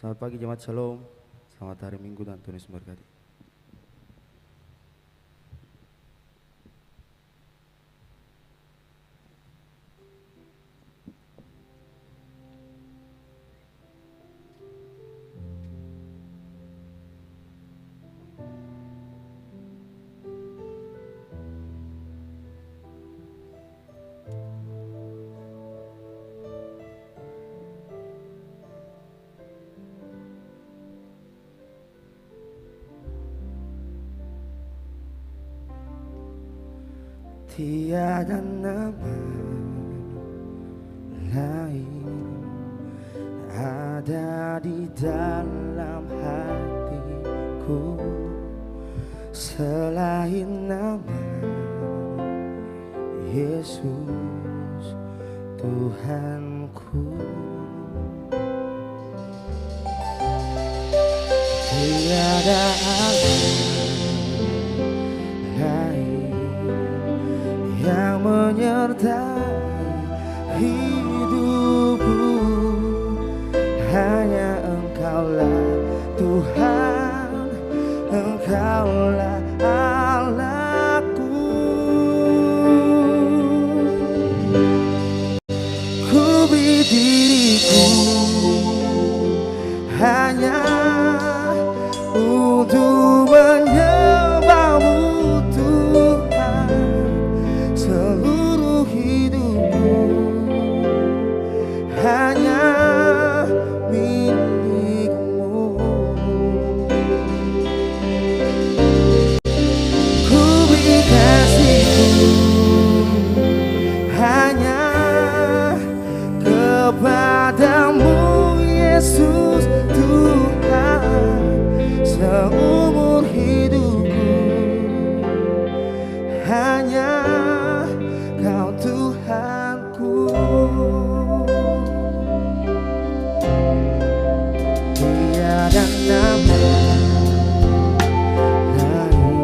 Selamat pagi jemaat Shalom. Selamat hari Minggu dan Tuhan Yesus memberkati. Tiada nama lain ada di dalam hatiku selain nama Yesus Tuhanku. Tiada Allah lain yang menyertai hidupku, hanya Engkaulah Tuhan, Engkaulah Allahku. Ku beri diriku hanya untuk menyembah-Mu Tuhan, seluruh hidupku hanya milik-Mu. Ku beri kasihku hanya kepadamu Yesus Tuhan, seumur hidupku hanya Kau Tuhanku. Tiada nama lain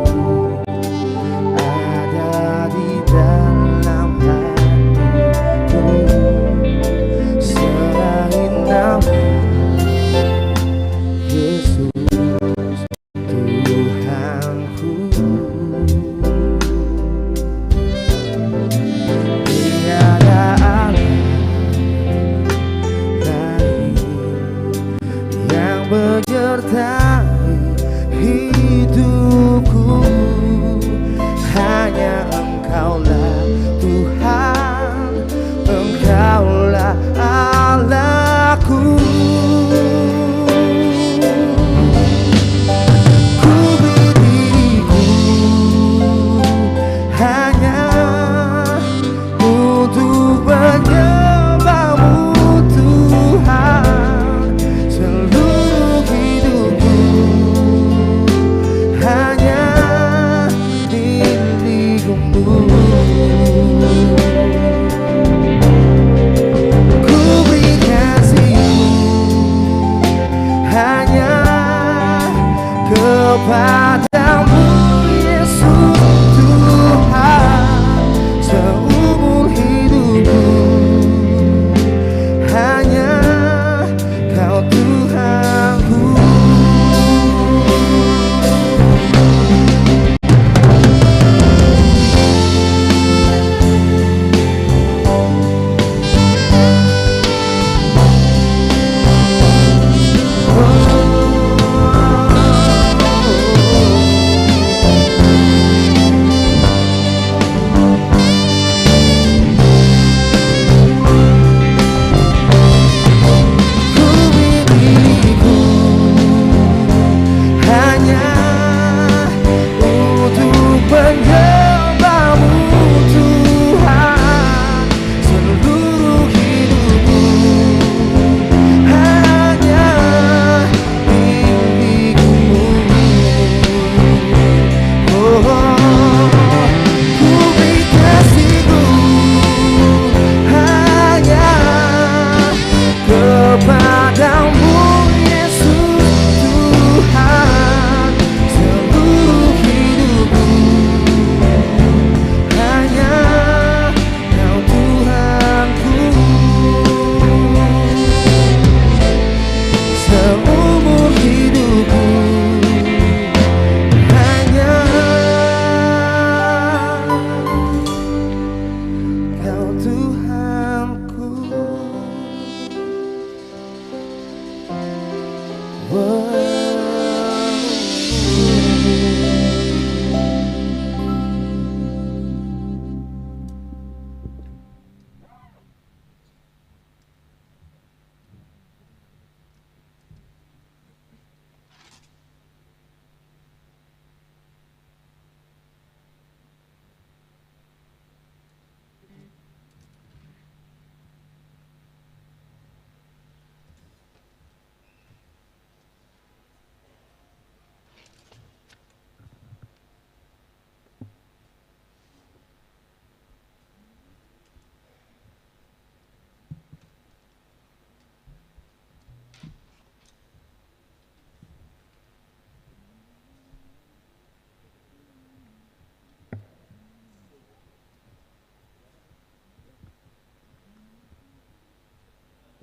ada di dalam hatiku selain nama Yesus Tuhanku. Tiada Allah lain yang menyertai hidupku, hanya Engkaulah Tuhan, Engkaulah Allahku. Ku beri diriku hanya untuk menyembah-Mu Tuhan, seluruh hidupku hanya milik-Mu. Ku beri kasihku hanya kepadamu Yesus Tuhan, seumur hidupku hanya Kau Tuhanku.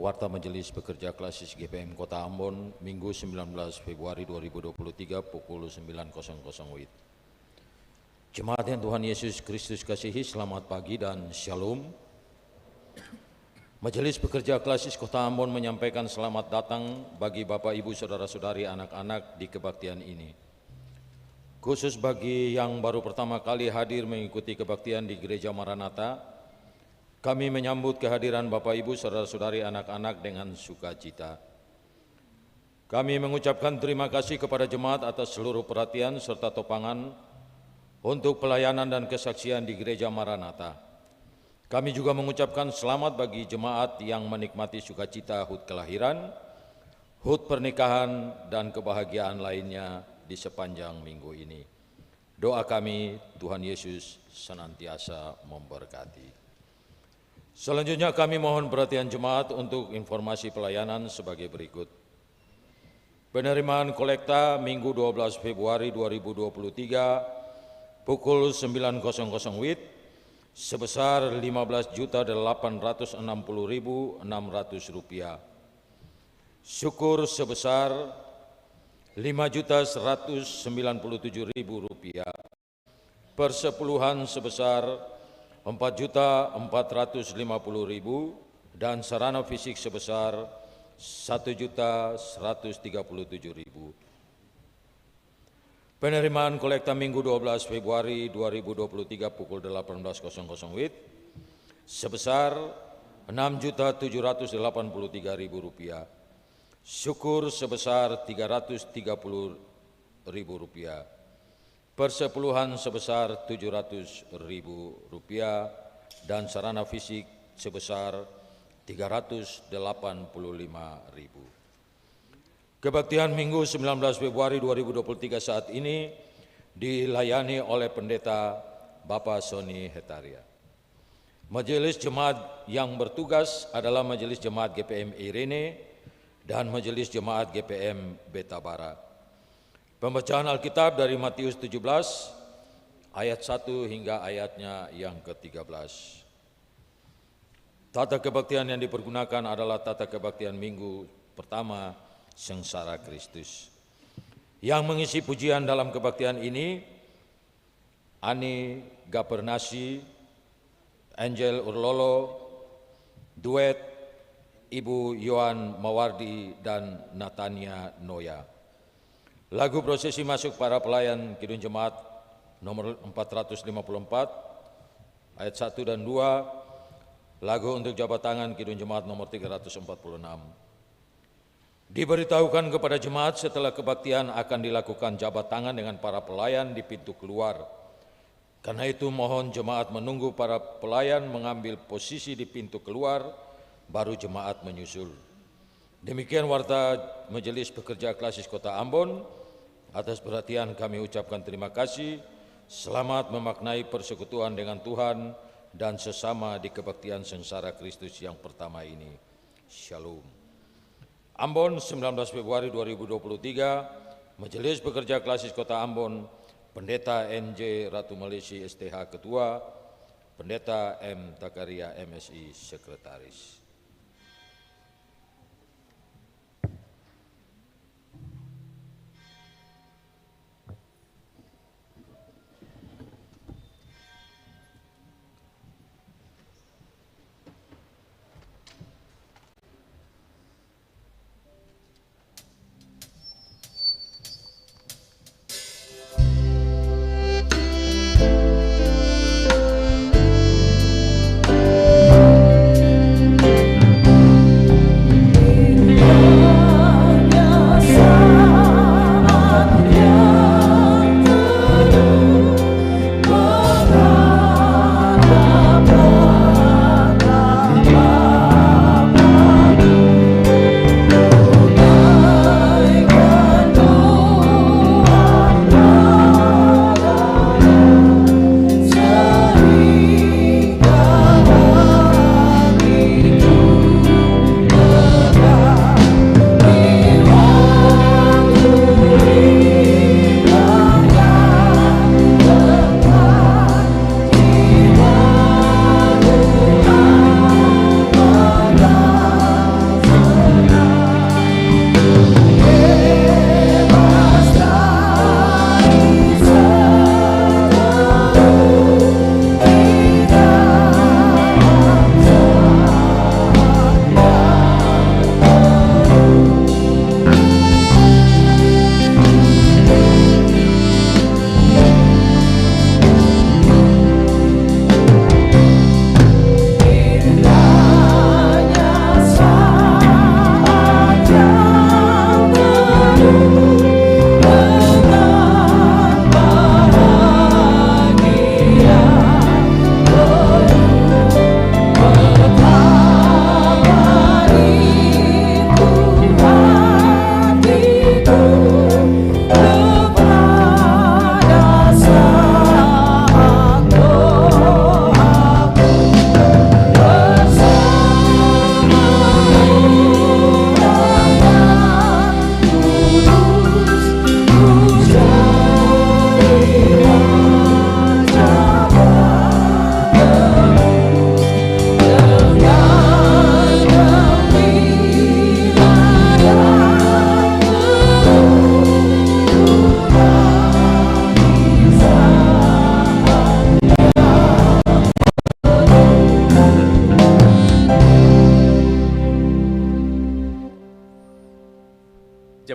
Warta Majelis Pekerja Klasis GPM Kota Ambon, Minggu 19 Februari 2023 pukul 9.00 WIB. Jemaat yang Tuhan Yesus Kristus kasihi, selamat pagi dan shalom. Majelis Pekerja Klasis Kota Ambon menyampaikan selamat datang bagi Bapak Ibu Saudara-saudari anak-anak di kebaktian ini. Khusus bagi yang baru pertama kali hadir mengikuti kebaktian di Gereja Maranatha, kami menyambut kehadiran Bapak Ibu Saudara-saudari anak-anak dengan sukacita. Kami mengucapkan terima kasih kepada jemaat atas seluruh perhatian serta topangan untuk pelayanan dan kesaksian di Gereja Maranatha. Kami juga mengucapkan selamat bagi jemaat yang menikmati sukacita HUT kelahiran, HUT pernikahan, dan kebahagiaan lainnya di sepanjang minggu ini. Doa kami, Tuhan Yesus senantiasa memberkati. Selanjutnya kami mohon perhatian jemaat untuk informasi pelayanan sebagai berikut. Penerimaan kolekta Minggu 12 Februari 2023 pukul 9.00 WIB sebesar Rp15.860.600. Syukur sebesar Rp5.197.000. Persepuluhan sebesar Rp4.450.000 dan sarana fisik sebesar Rp1.137.000. Penerimaan kolekta Minggu 12 Februari 2023 pukul 18.00 WIB sebesar Rp6.783.000. Syukur sebesar Rp330.000. Persepuluhan sebesar Rp700.000 dan sarana fisik sebesar Rp385.000. Kebaktian Minggu 19 Februari 2023 saat ini dilayani oleh Pendeta Bapak Sony Hetaria. Majelis Jemaat yang bertugas adalah Majelis Jemaat GPM Irene dan Majelis Jemaat GPM Betabara. Pembacaan Alkitab dari Matius 17 ayat 1 hingga ayatnya yang ke-13. Tata kebaktian yang dipergunakan adalah tata kebaktian minggu pertama Sengsara Kristus. Yang mengisi pujian dalam kebaktian ini Ani Gapernasi, Angel Urlolo, duet Ibu Yohan Mawardi dan Natania Noya. Lagu prosesi masuk para pelayan Kidung Jemaat nomor 454 ayat 1 dan 2, lagu untuk jabat tangan Kidung Jemaat nomor 346. Diberitahukan kepada jemaat setelah kebaktian akan dilakukan jabat tangan dengan para pelayan di pintu keluar. Karena itu mohon jemaat menunggu para pelayan mengambil posisi di pintu keluar, baru jemaat menyusul. Demikian warta Majelis Pekerja Klasis Kota Ambon. Atas perhatian kami ucapkan terima kasih. Selamat memaknai persekutuan dengan Tuhan dan sesama di kebaktian Sengsara Kristus yang pertama ini. Shalom. Ambon, 19 Februari 2023, Majelis Pekerja Klasis Kota Ambon, Pendeta NJ Ratu Malaysia STH Ketua, Pendeta M. Takaria MSI Sekretaris.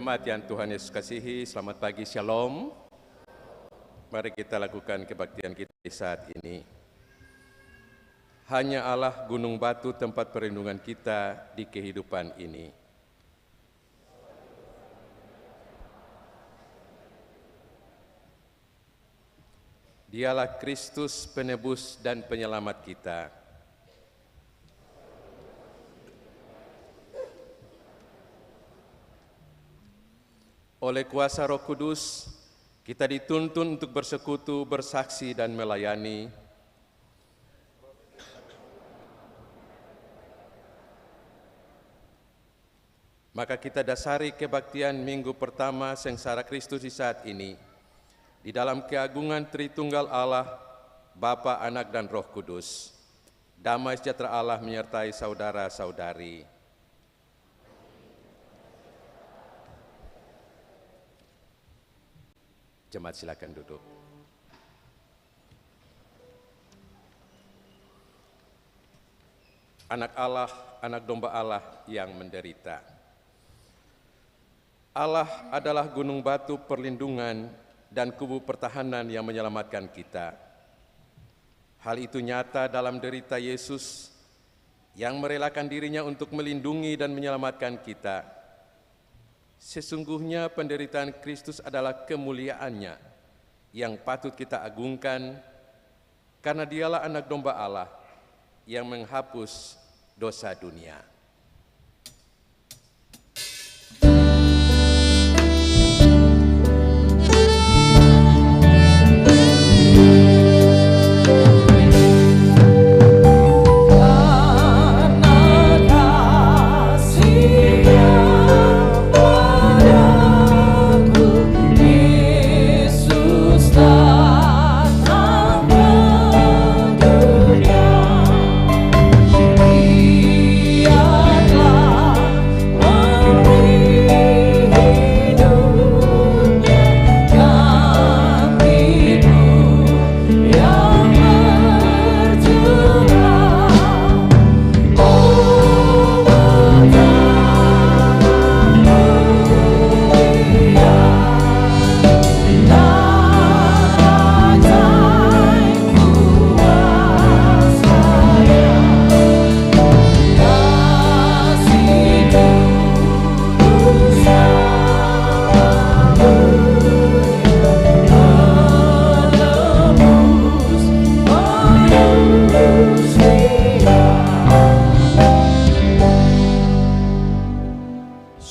Jemaat yang Tuhan Yesus kasihi, selamat pagi, Shalom. Mari kita lakukan kebaktian kita di saat ini. Hanya Allah gunung batu tempat perlindungan kita di kehidupan ini. Dialah Kristus penebus dan penyelamat kita. Oleh kuasa Roh Kudus, kita dituntun untuk bersekutu, bersaksi, dan melayani. Maka kita dasari kebaktian minggu pertama sengsara Kristus di saat ini, di dalam keagungan Tritunggal Allah, Bapa, Anak, dan Roh Kudus. Damai sejahtera Allah menyertai saudara-saudari. Jemaat silakan duduk. Anak Allah, anak domba Allah yang menderita. Allah adalah gunung batu perlindungan dan kubu pertahanan yang menyelamatkan kita. Hal itu nyata dalam derita Yesus yang merelakan dirinya untuk melindungi dan menyelamatkan kita. Sesungguhnya penderitaan Kristus adalah kemuliaannya yang patut kita agungkan, karena dialah anak domba Allah yang menghapus dosa dunia.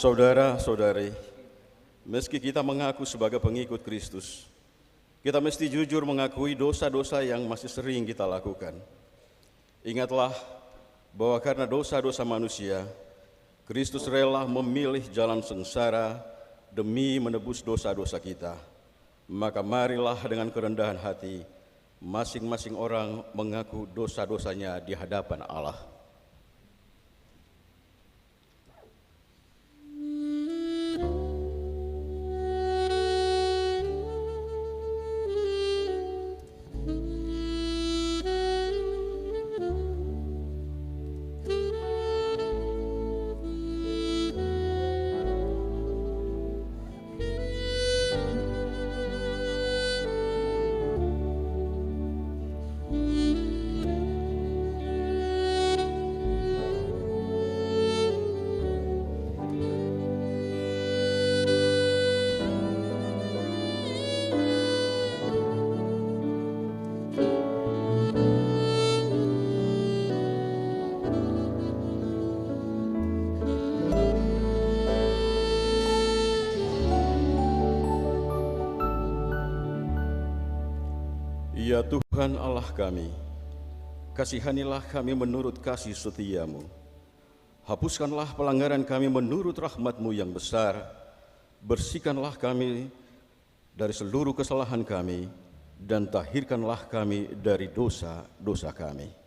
Saudara-saudari, meski kita mengaku sebagai pengikut Kristus, kita mesti jujur mengakui dosa-dosa yang masih sering kita lakukan. Ingatlah bahwa karena dosa-dosa manusia, Kristus rela memilih jalan sengsara demi menebus dosa-dosa kita. Maka marilah dengan kerendahan hati, masing-masing orang mengaku dosa-dosanya di hadapan Allah. Ya Tuhan Allah kami, kasihanilah kami menurut kasih setia-Mu. Hapuskanlah pelanggaran kami menurut rahmat-Mu yang besar. Bersihkanlah kami dari seluruh kesalahan kami, dan tahirkanlah kami dari dosa-dosa kami.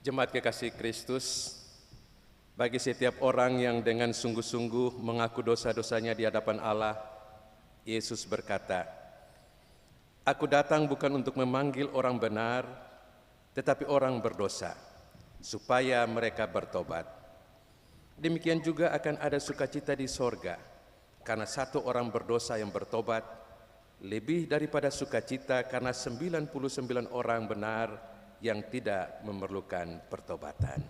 Jemaat kekasih Kristus, bagi setiap orang yang dengan sungguh-sungguh mengaku dosa-dosanya di hadapan Allah, Yesus berkata, "Aku datang bukan untuk memanggil orang benar, tetapi orang berdosa, supaya mereka bertobat." Demikian juga akan ada sukacita di sorga, karena satu orang berdosa yang bertobat, lebih daripada sukacita karena 99 orang benar yang tidak memerlukan pertobatan.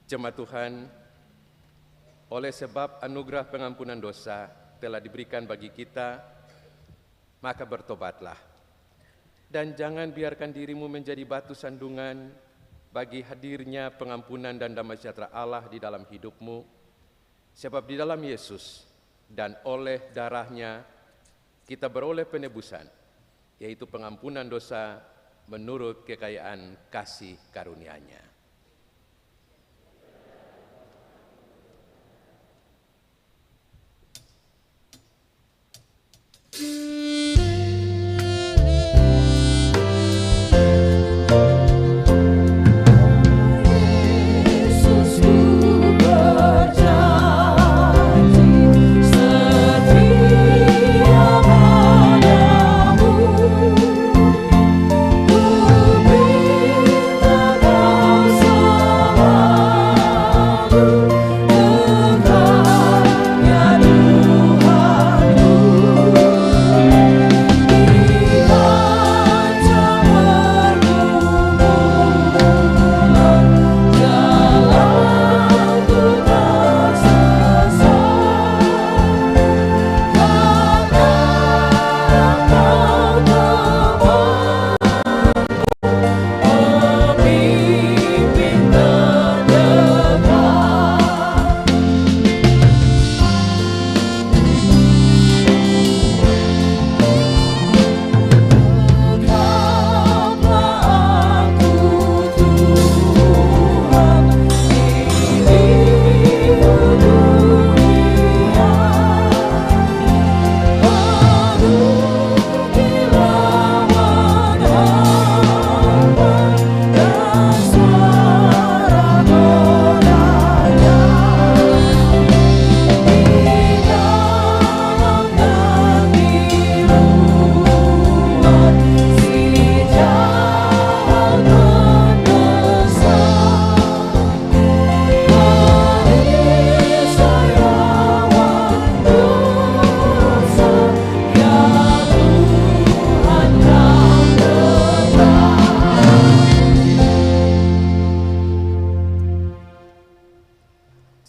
Jemaat Tuhan, oleh sebab anugerah pengampunan dosa telah diberikan bagi kita, maka bertobatlah. Dan jangan biarkan dirimu menjadi batu sandungan bagi hadirnya pengampunan dan damai sejahtera Allah di dalam hidupmu, sebab di dalam Yesus dan oleh darahnya kita beroleh penebusan, yaitu pengampunan dosa menurut kekayaan kasih karunia-Nya.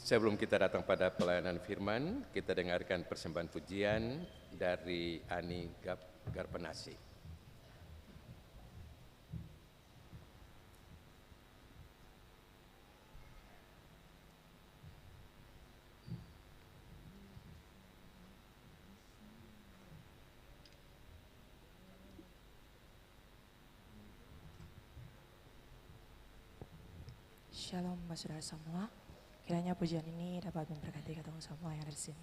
Sebelum kita datang pada pelayanan firman, kita dengarkan persembahan pujian dari Ani Garpenasi. Shalom Mas Saudara semua. Kiranya pujian ini dapat memberkati ketemu semua yang ada di sini.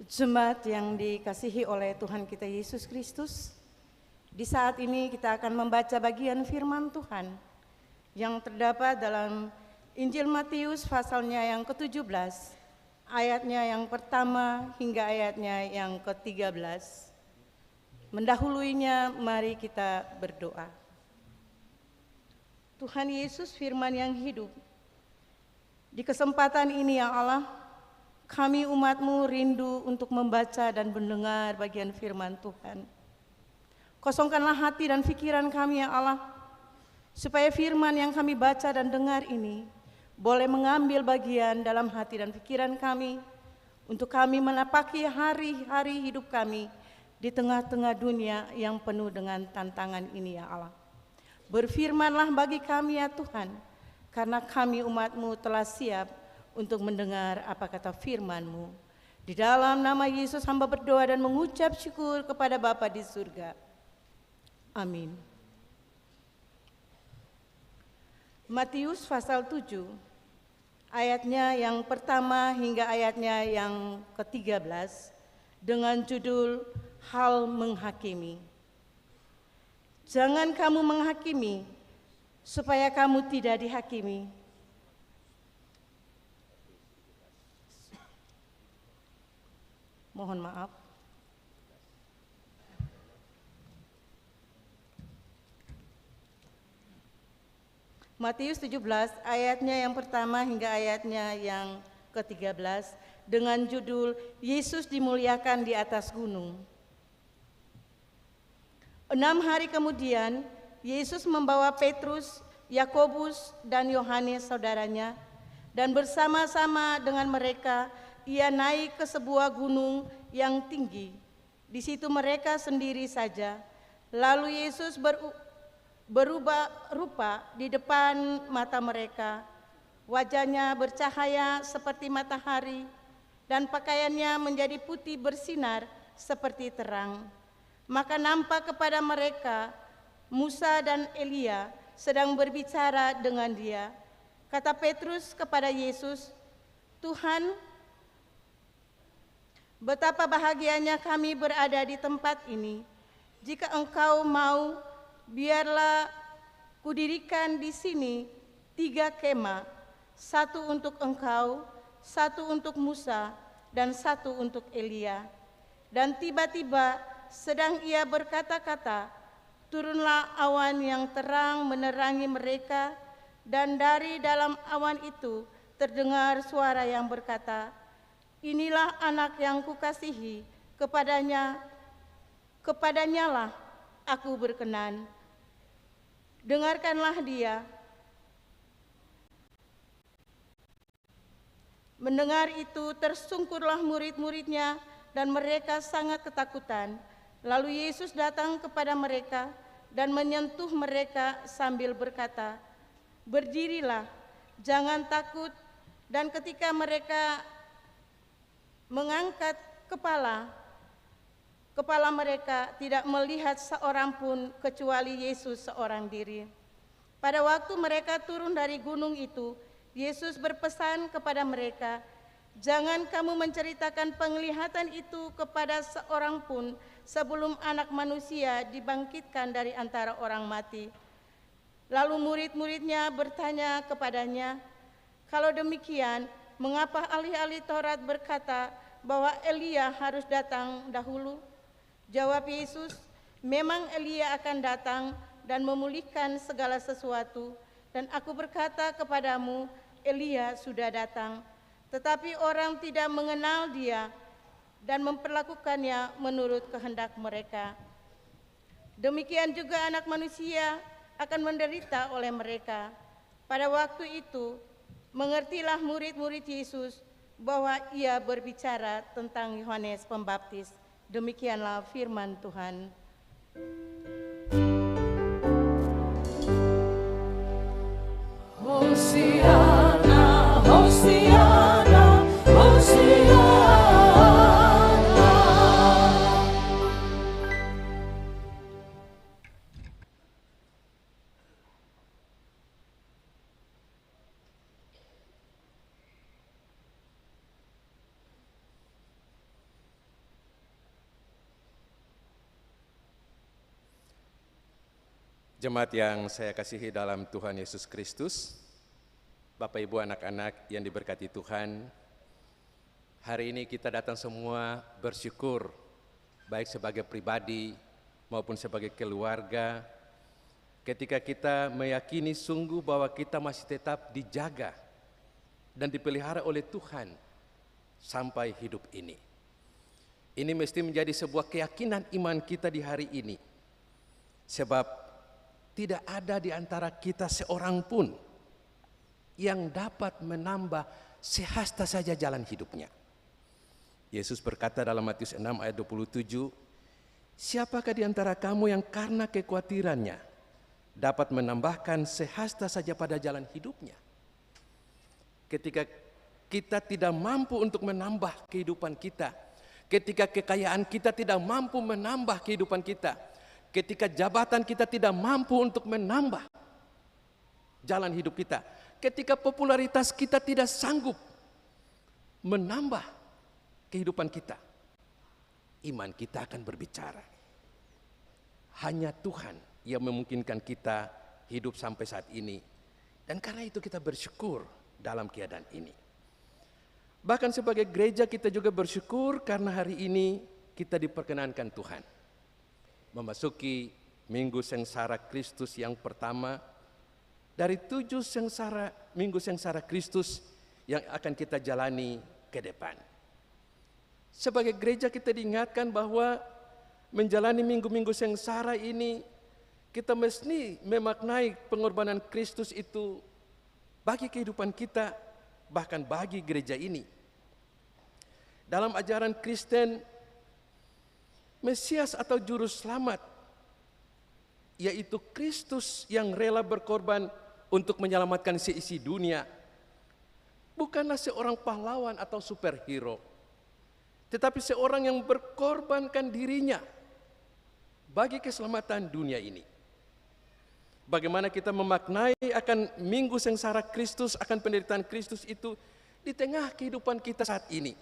Jemaat yang dikasihi oleh Tuhan kita Yesus Kristus, di saat ini kita akan membaca bagian firman Tuhan yang terdapat dalam Injil Matius pasalnya yang ke-17, ayatnya yang pertama hingga ayatnya yang ke-13. Mendahuluinya, mari kita berdoa. Tuhan Yesus, firman yang hidup, di kesempatan ini ya Allah, kami umat-Mu rindu untuk membaca dan mendengar bagian firman Tuhan. Kosongkanlah hati dan pikiran kami ya Allah, supaya firman yang kami baca dan dengar ini boleh mengambil bagian dalam hati dan pikiran kami, untuk kami menapaki hari-hari hidup kami di tengah-tengah dunia yang penuh dengan tantangan ini ya Allah. Berfirmanlah bagi kami ya Tuhan, karena kami umat-Mu telah siap untuk mendengar apa kata firman-Mu. Di dalam nama Yesus hamba berdoa dan mengucap syukur kepada Bapa di surga. Amin. Matius pasal 7, ayatnya yang pertama hingga ayatnya yang ke-13 dengan judul Hal Menghakimi. Jangan kamu menghakimi, supaya kamu tidak dihakimi. Mohon maaf. Matius 17 ayatnya yang pertama hingga ayatnya yang ke-13 dengan judul Yesus dimuliakan di atas gunung. 6 hari kemudian, Yesus membawa Petrus, Yakobus, dan Yohanes saudaranya, dan bersama-sama dengan mereka ia naik ke sebuah gunung yang tinggi. Di situ mereka sendiri saja. Lalu Yesus berubah rupa di depan mata mereka. Wajahnya bercahaya seperti matahari, dan pakaiannya menjadi putih bersinar seperti terang. Maka nampak kepada mereka Musa dan Elia sedang berbicara dengan dia. Kata Petrus kepada Yesus, "Tuhan, betapa bahagianya kami berada di tempat ini. Jika Engkau mau, biarlah kudirikan di sini 3 kemah, 1 untuk Engkau, 1 untuk Musa, dan 1 untuk Elia." Dan tiba-tiba sedang ia berkata-kata, turunlah awan yang terang menerangi mereka, dan dari dalam awan itu terdengar suara yang berkata, "Inilah anak yang kukasihi, kepadanya lah aku berkenan. Dengarkanlah dia." Mendengar itu tersungkurlah murid-muridnya dan mereka sangat ketakutan. Lalu Yesus datang kepada mereka dan menyentuh mereka sambil berkata, "Berdirilah, jangan takut." Dan ketika mereka mengangkat kepala mereka tidak melihat seorang pun kecuali Yesus seorang diri. Pada waktu mereka turun dari gunung itu, Yesus berpesan kepada mereka, "Jangan kamu menceritakan penglihatan itu kepada seorang pun sebelum Anak Manusia dibangkitkan dari antara orang mati." Lalu murid-muridnya bertanya kepadanya, "Kalau demikian, mengapa ahli-ahli Taurat berkata bahwa Elia harus datang dahulu?" Jawab Yesus, "Memang Elia akan datang dan memulihkan segala sesuatu, dan aku berkata kepadamu, Elia sudah datang. Tetapi orang tidak mengenal dia dan memperlakukannya menurut kehendak mereka. Demikian juga Anak Manusia akan menderita oleh mereka." Pada waktu itu, mengertilah murid-murid Yesus bahwa ia berbicara tentang Yohanes Pembaptis. Demikianlah firman Tuhan. Hosiana, Hosiana, Hosiana. Jemaat yang saya kasihi dalam Tuhan Yesus Kristus, Bapak Ibu anak-anak yang diberkati Tuhan, hari ini kita datang semua bersyukur, baik sebagai pribadi maupun sebagai keluarga, ketika kita meyakini sungguh bahwa kita masih tetap dijaga dan dipelihara oleh Tuhan sampai hidup ini. Ini mesti menjadi sebuah keyakinan iman kita di hari ini, sebab tidak ada di antara kita seorang pun yang dapat menambah sehasta saja jalan hidupnya. Yesus berkata dalam Matius 6 ayat 27, siapakah di antara kamu yang karena kekhawatirannya dapat menambahkan sehasta saja pada jalan hidupnya? Ketika kita tidak mampu untuk menambah kehidupan kita, ketika kekayaan kita tidak mampu menambah kehidupan kita, ketika jabatan kita tidak mampu untuk menambah jalan hidup kita, ketika popularitas kita tidak sanggup menambah kehidupan kita, iman kita akan berbicara. Hanya Tuhan yang memungkinkan kita hidup sampai saat ini, dan karena itu kita bersyukur dalam keadaan ini. Bahkan sebagai gereja kita juga bersyukur karena hari ini kita diperkenankan Tuhan memasuki Minggu Sengsara Kristus yang pertama dari 7 Minggu Sengsara Kristus yang akan kita jalani ke depan. Sebagai gereja kita diingatkan bahwa menjalani minggu-minggu sengsara ini kita mesti memaknai pengorbanan Kristus itu bagi kehidupan kita, bahkan bagi gereja ini. Dalam ajaran Kristen, Mesias atau Juru Selamat, yaitu Kristus yang rela berkorban untuk menyelamatkan seisi dunia, bukanlah seorang pahlawan atau superhero, tetapi seorang yang berkorbankan dirinya bagi keselamatan dunia ini. Bagaimana kita memaknai akan Minggu Sengsara Kristus, akan penderitaan Kristus itu di tengah kehidupan kita saat ini?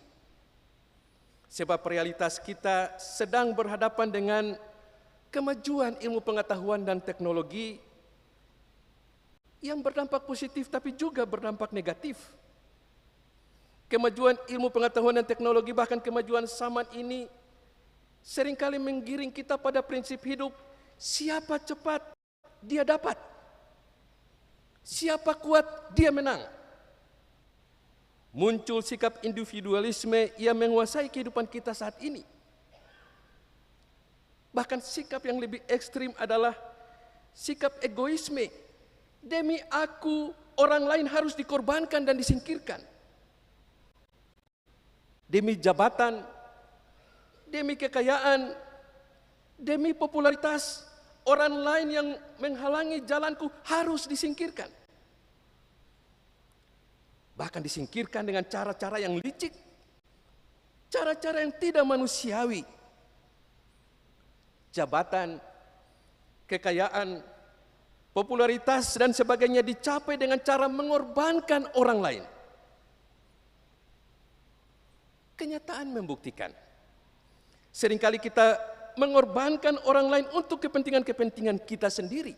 Sebab realitas kita sedang berhadapan dengan kemajuan ilmu pengetahuan dan teknologi yang berdampak positif tapi juga berdampak negatif. Kemajuan ilmu pengetahuan dan teknologi, bahkan kemajuan zaman ini seringkali menggiring kita pada prinsip hidup, siapa cepat dia dapat, siapa kuat dia menang. Muncul sikap individualisme yang menguasai kehidupan kita saat ini. Bahkan sikap yang lebih ekstrim adalah sikap egoisme. Demi aku, orang lain harus dikorbankan dan disingkirkan. Demi jabatan, demi kekayaan, demi popularitas, orang lain yang menghalangi jalanku harus disingkirkan. Bahkan disingkirkan dengan cara-cara yang licik, cara-cara yang tidak manusiawi. Jabatan, kekayaan, popularitas dan sebagainya dicapai dengan cara mengorbankan orang lain. Kenyataan membuktikan, seringkali kita mengorbankan orang lain untuk kepentingan-kepentingan kita sendiri.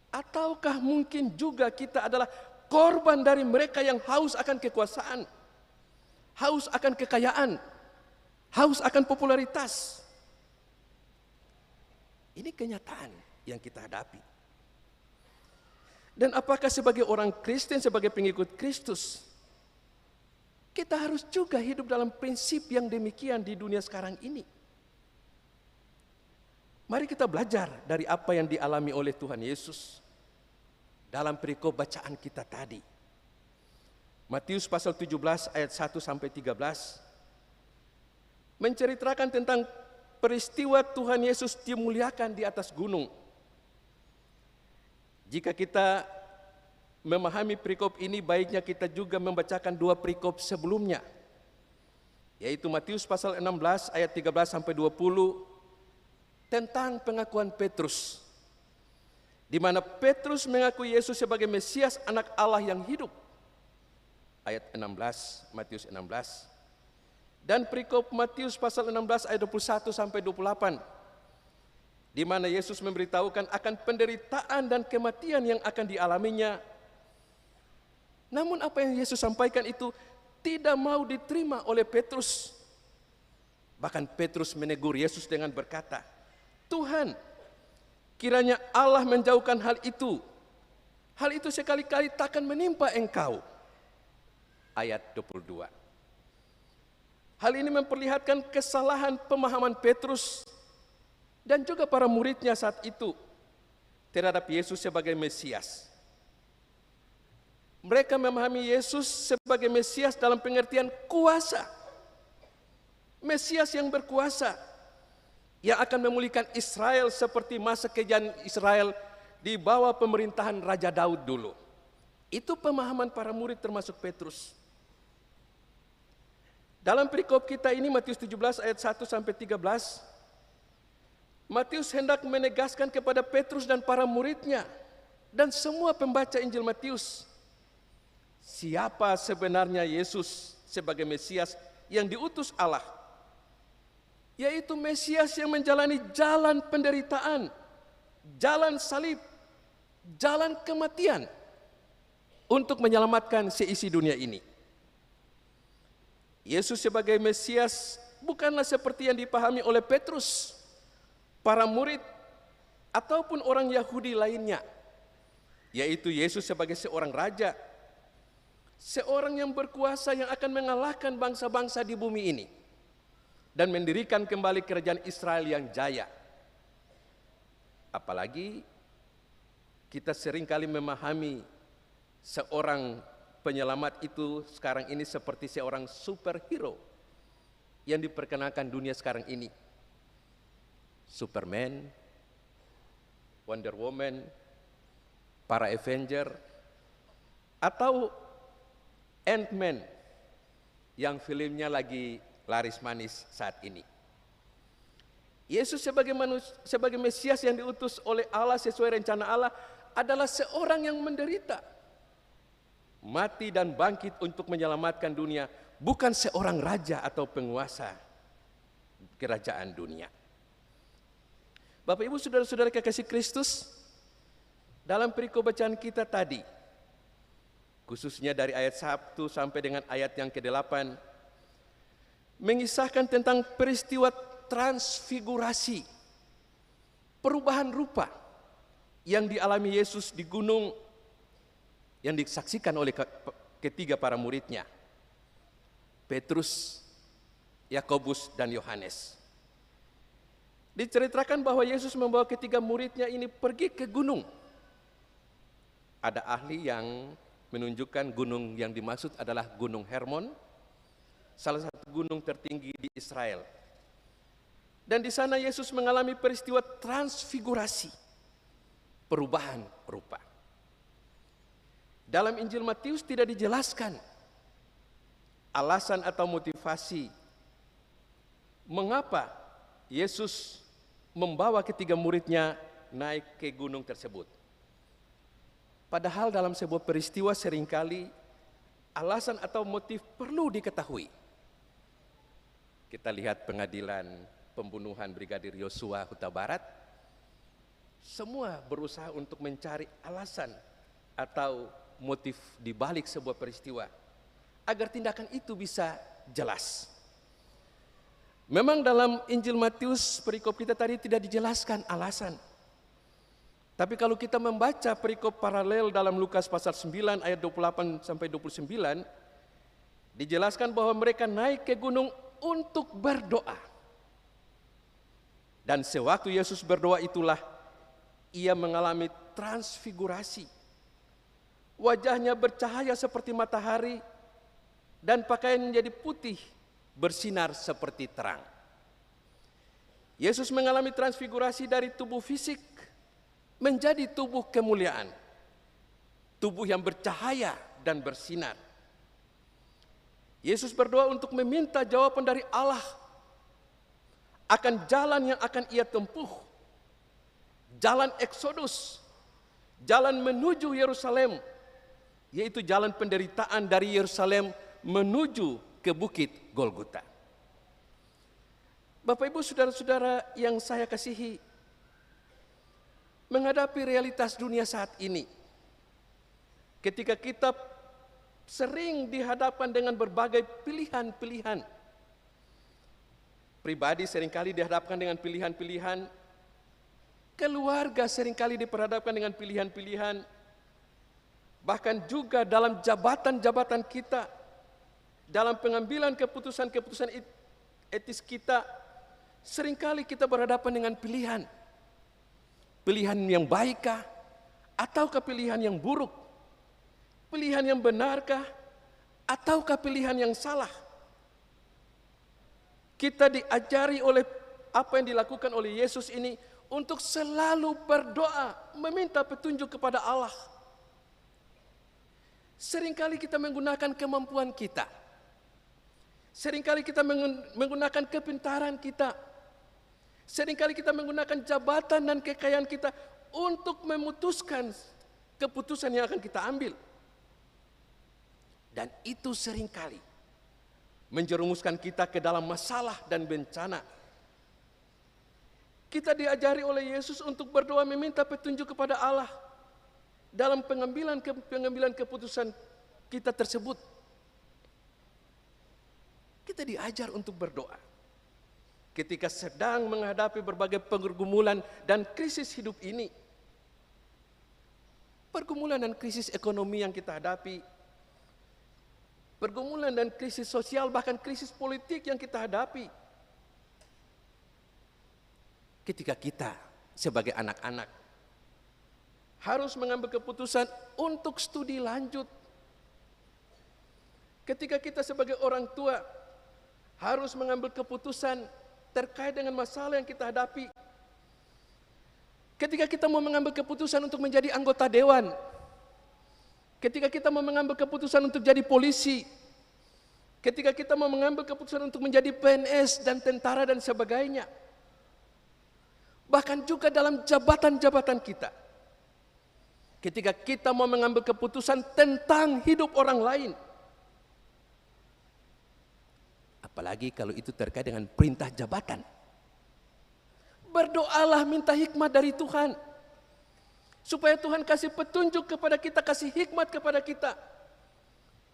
Ataukah mungkin juga kita adalah korban dari mereka yang haus akan kekuasaan, haus akan kekayaan, haus akan popularitas? Ini kenyataan yang kita hadapi. Dan apakah sebagai orang Kristen, sebagai pengikut Kristus, kita harus juga hidup dalam prinsip yang demikian di dunia sekarang ini? Mari kita belajar dari apa yang dialami oleh Tuhan Yesus dalam perikop bacaan kita tadi. Matius pasal 17 ayat 1 sampai 13 menceritakan tentang peristiwa Tuhan Yesus dimuliakan di atas gunung. Jika kita memahami perikop ini, baiknya kita juga membacakan 2 perikop sebelumnya, yaitu Matius pasal 16 ayat 13 sampai 20 tentang pengakuan Petrus, di mana Petrus mengakui Yesus sebagai Mesias, anak Allah yang hidup. Ayat 16, Matius 16. Dan perikop Matius pasal 16 ayat 21 sampai 28 di mana Yesus memberitahukan akan penderitaan dan kematian yang akan dialaminya. Namun apa yang Yesus sampaikan itu tidak mau diterima oleh Petrus. Bahkan Petrus menegur Yesus dengan berkata, "Tuhan, kiranya Allah menjauhkan hal itu. Hal itu sekali-kali takkan menimpa Engkau." Ayat 22. Hal ini memperlihatkan kesalahan pemahaman Petrus dan juga para muridnya saat itu terhadap Yesus sebagai Mesias. Mereka memahami Yesus sebagai Mesias dalam pengertian kuasa. Mesias yang berkuasa, yang akan memulihkan Israel seperti masa kejayaan Israel di bawah pemerintahan Raja Daud dulu. Itu pemahaman para murid termasuk Petrus. Dalam perikop kita ini Matius 17 ayat 1 sampai 13, Matius hendak menegaskan kepada Petrus dan para muridnya dan semua pembaca Injil Matius, siapa sebenarnya Yesus sebagai Mesias yang diutus Allah, yaitu Mesias yang menjalani jalan penderitaan, jalan salib, jalan kematian untuk menyelamatkan seisi dunia ini. Yesus sebagai Mesias bukanlah seperti yang dipahami oleh Petrus, para murid, ataupun orang Yahudi lainnya, yaitu Yesus sebagai seorang raja, seorang yang berkuasa yang akan mengalahkan bangsa-bangsa di bumi ini dan mendirikan kembali kerajaan Israel yang jaya. Apalagi kita seringkali memahami seorang penyelamat itu sekarang ini seperti seorang superhero yang diperkenalkan dunia sekarang ini. Superman, Wonder Woman, para Avenger, atau Ant-Man yang filmnya lagi laris manis saat ini. Yesus sebagai Mesias yang diutus oleh Allah sesuai rencana Allah adalah seorang yang menderita, mati dan bangkit untuk menyelamatkan dunia, bukan seorang raja atau penguasa kerajaan dunia. Bapak Ibu saudara-saudara kekasih Kristus, dalam perikop bacaan kita tadi, khususnya dari ayat 1 sampai dengan ayat yang ke-8, mengisahkan tentang peristiwa transfigurasi, perubahan rupa yang dialami Yesus di gunung, yang disaksikan oleh ketiga para muridnya, Petrus, Yakobus, dan Yohanes. Diceritakan bahwa Yesus membawa ketiga muridnya ini pergi ke gunung. Ada ahli yang menunjukkan gunung yang dimaksud adalah Gunung Hermon, salah satu gunung tertinggi di Israel. Dan di sana Yesus mengalami peristiwa transfigurasi, perubahan rupa. Dalam Injil Matius tidak dijelaskan alasan atau motivasi mengapa Yesus membawa ketiga muridnya naik ke gunung tersebut. Padahal dalam sebuah peristiwa seringkali alasan atau motif perlu diketahui. Kita lihat pengadilan pembunuhan Brigadir Yosua Huta Barat, semua berusaha untuk mencari alasan atau motif di balik sebuah peristiwa agar tindakan itu bisa jelas. Memang dalam Injil Matius perikop kita tadi tidak dijelaskan alasan. Tapi kalau kita membaca perikop paralel dalam Lukas pasal 9 ayat 28 sampai 29, dijelaskan bahwa mereka naik ke gunung untuk berdoa. Dan sewaktu Yesus berdoa itulah ia mengalami transfigurasi. Wajahnya bercahaya seperti matahari dan pakaian menjadi putih, bersinar seperti terang. Yesus mengalami transfigurasi dari tubuh fisik menjadi tubuh kemuliaan, tubuh yang bercahaya dan bersinar. Yesus berdoa untuk meminta jawaban dari Allah akan jalan yang akan ia tempuh, jalan Eksodus, jalan menuju Yerusalem, yaitu jalan penderitaan dari Yerusalem menuju ke Bukit Golgota. Bapak Ibu saudara-saudara yang saya kasihi, menghadapi realitas dunia saat ini. Ketika kita sering dihadapkan dengan berbagai pilihan-pilihan. Pribadi seringkali dihadapkan dengan pilihan-pilihan. Keluarga seringkali diperhadapkan dengan pilihan-pilihan. Bahkan juga dalam jabatan-jabatan kita, dalam pengambilan keputusan-keputusan etis kita, seringkali kita berhadapan dengan pilihan. Pilihan yang baikkah ataukah pilihan yang buruk? Pilihan yang benarkah ataukah pilihan yang salah? Kita diajari oleh apa yang dilakukan oleh Yesus ini untuk selalu berdoa, meminta petunjuk kepada Allah. Seringkali kita menggunakan kemampuan kita. Seringkali kita menggunakan kepintaran kita. Seringkali kita menggunakan jabatan dan kekayaan kita untuk memutuskan keputusan yang akan kita ambil. Dan itu seringkali menjerumuskan kita ke dalam masalah dan bencana. Kita diajari oleh Yesus untuk berdoa meminta petunjuk kepada Allah dalam pengambilan keputusan kita tersebut. Kita diajar untuk berdoa ketika sedang menghadapi berbagai pergumulan dan krisis hidup ini. Pergumulan dan krisis ekonomi yang kita hadapi, pergumulan dan krisis sosial, bahkan krisis politik yang kita hadapi. Ketika kita sebagai anak-anak harus mengambil keputusan untuk studi lanjut. Ketika kita sebagai orang tua harus mengambil keputusan terkait dengan masalah yang kita hadapi. Ketika kita mau mengambil keputusan untuk menjadi anggota dewan. Ketika kita mau mengambil keputusan untuk jadi polisi. Ketika kita mau mengambil keputusan untuk menjadi PNS dan tentara dan sebagainya. Bahkan juga dalam jabatan-jabatan kita. Ketika kita mau mengambil keputusan tentang hidup orang lain. Apalagi kalau itu terkait dengan perintah jabatan. Berdoalah minta hikmat dari Tuhan. Supaya Tuhan kasih petunjuk kepada kita, kasih hikmat kepada kita.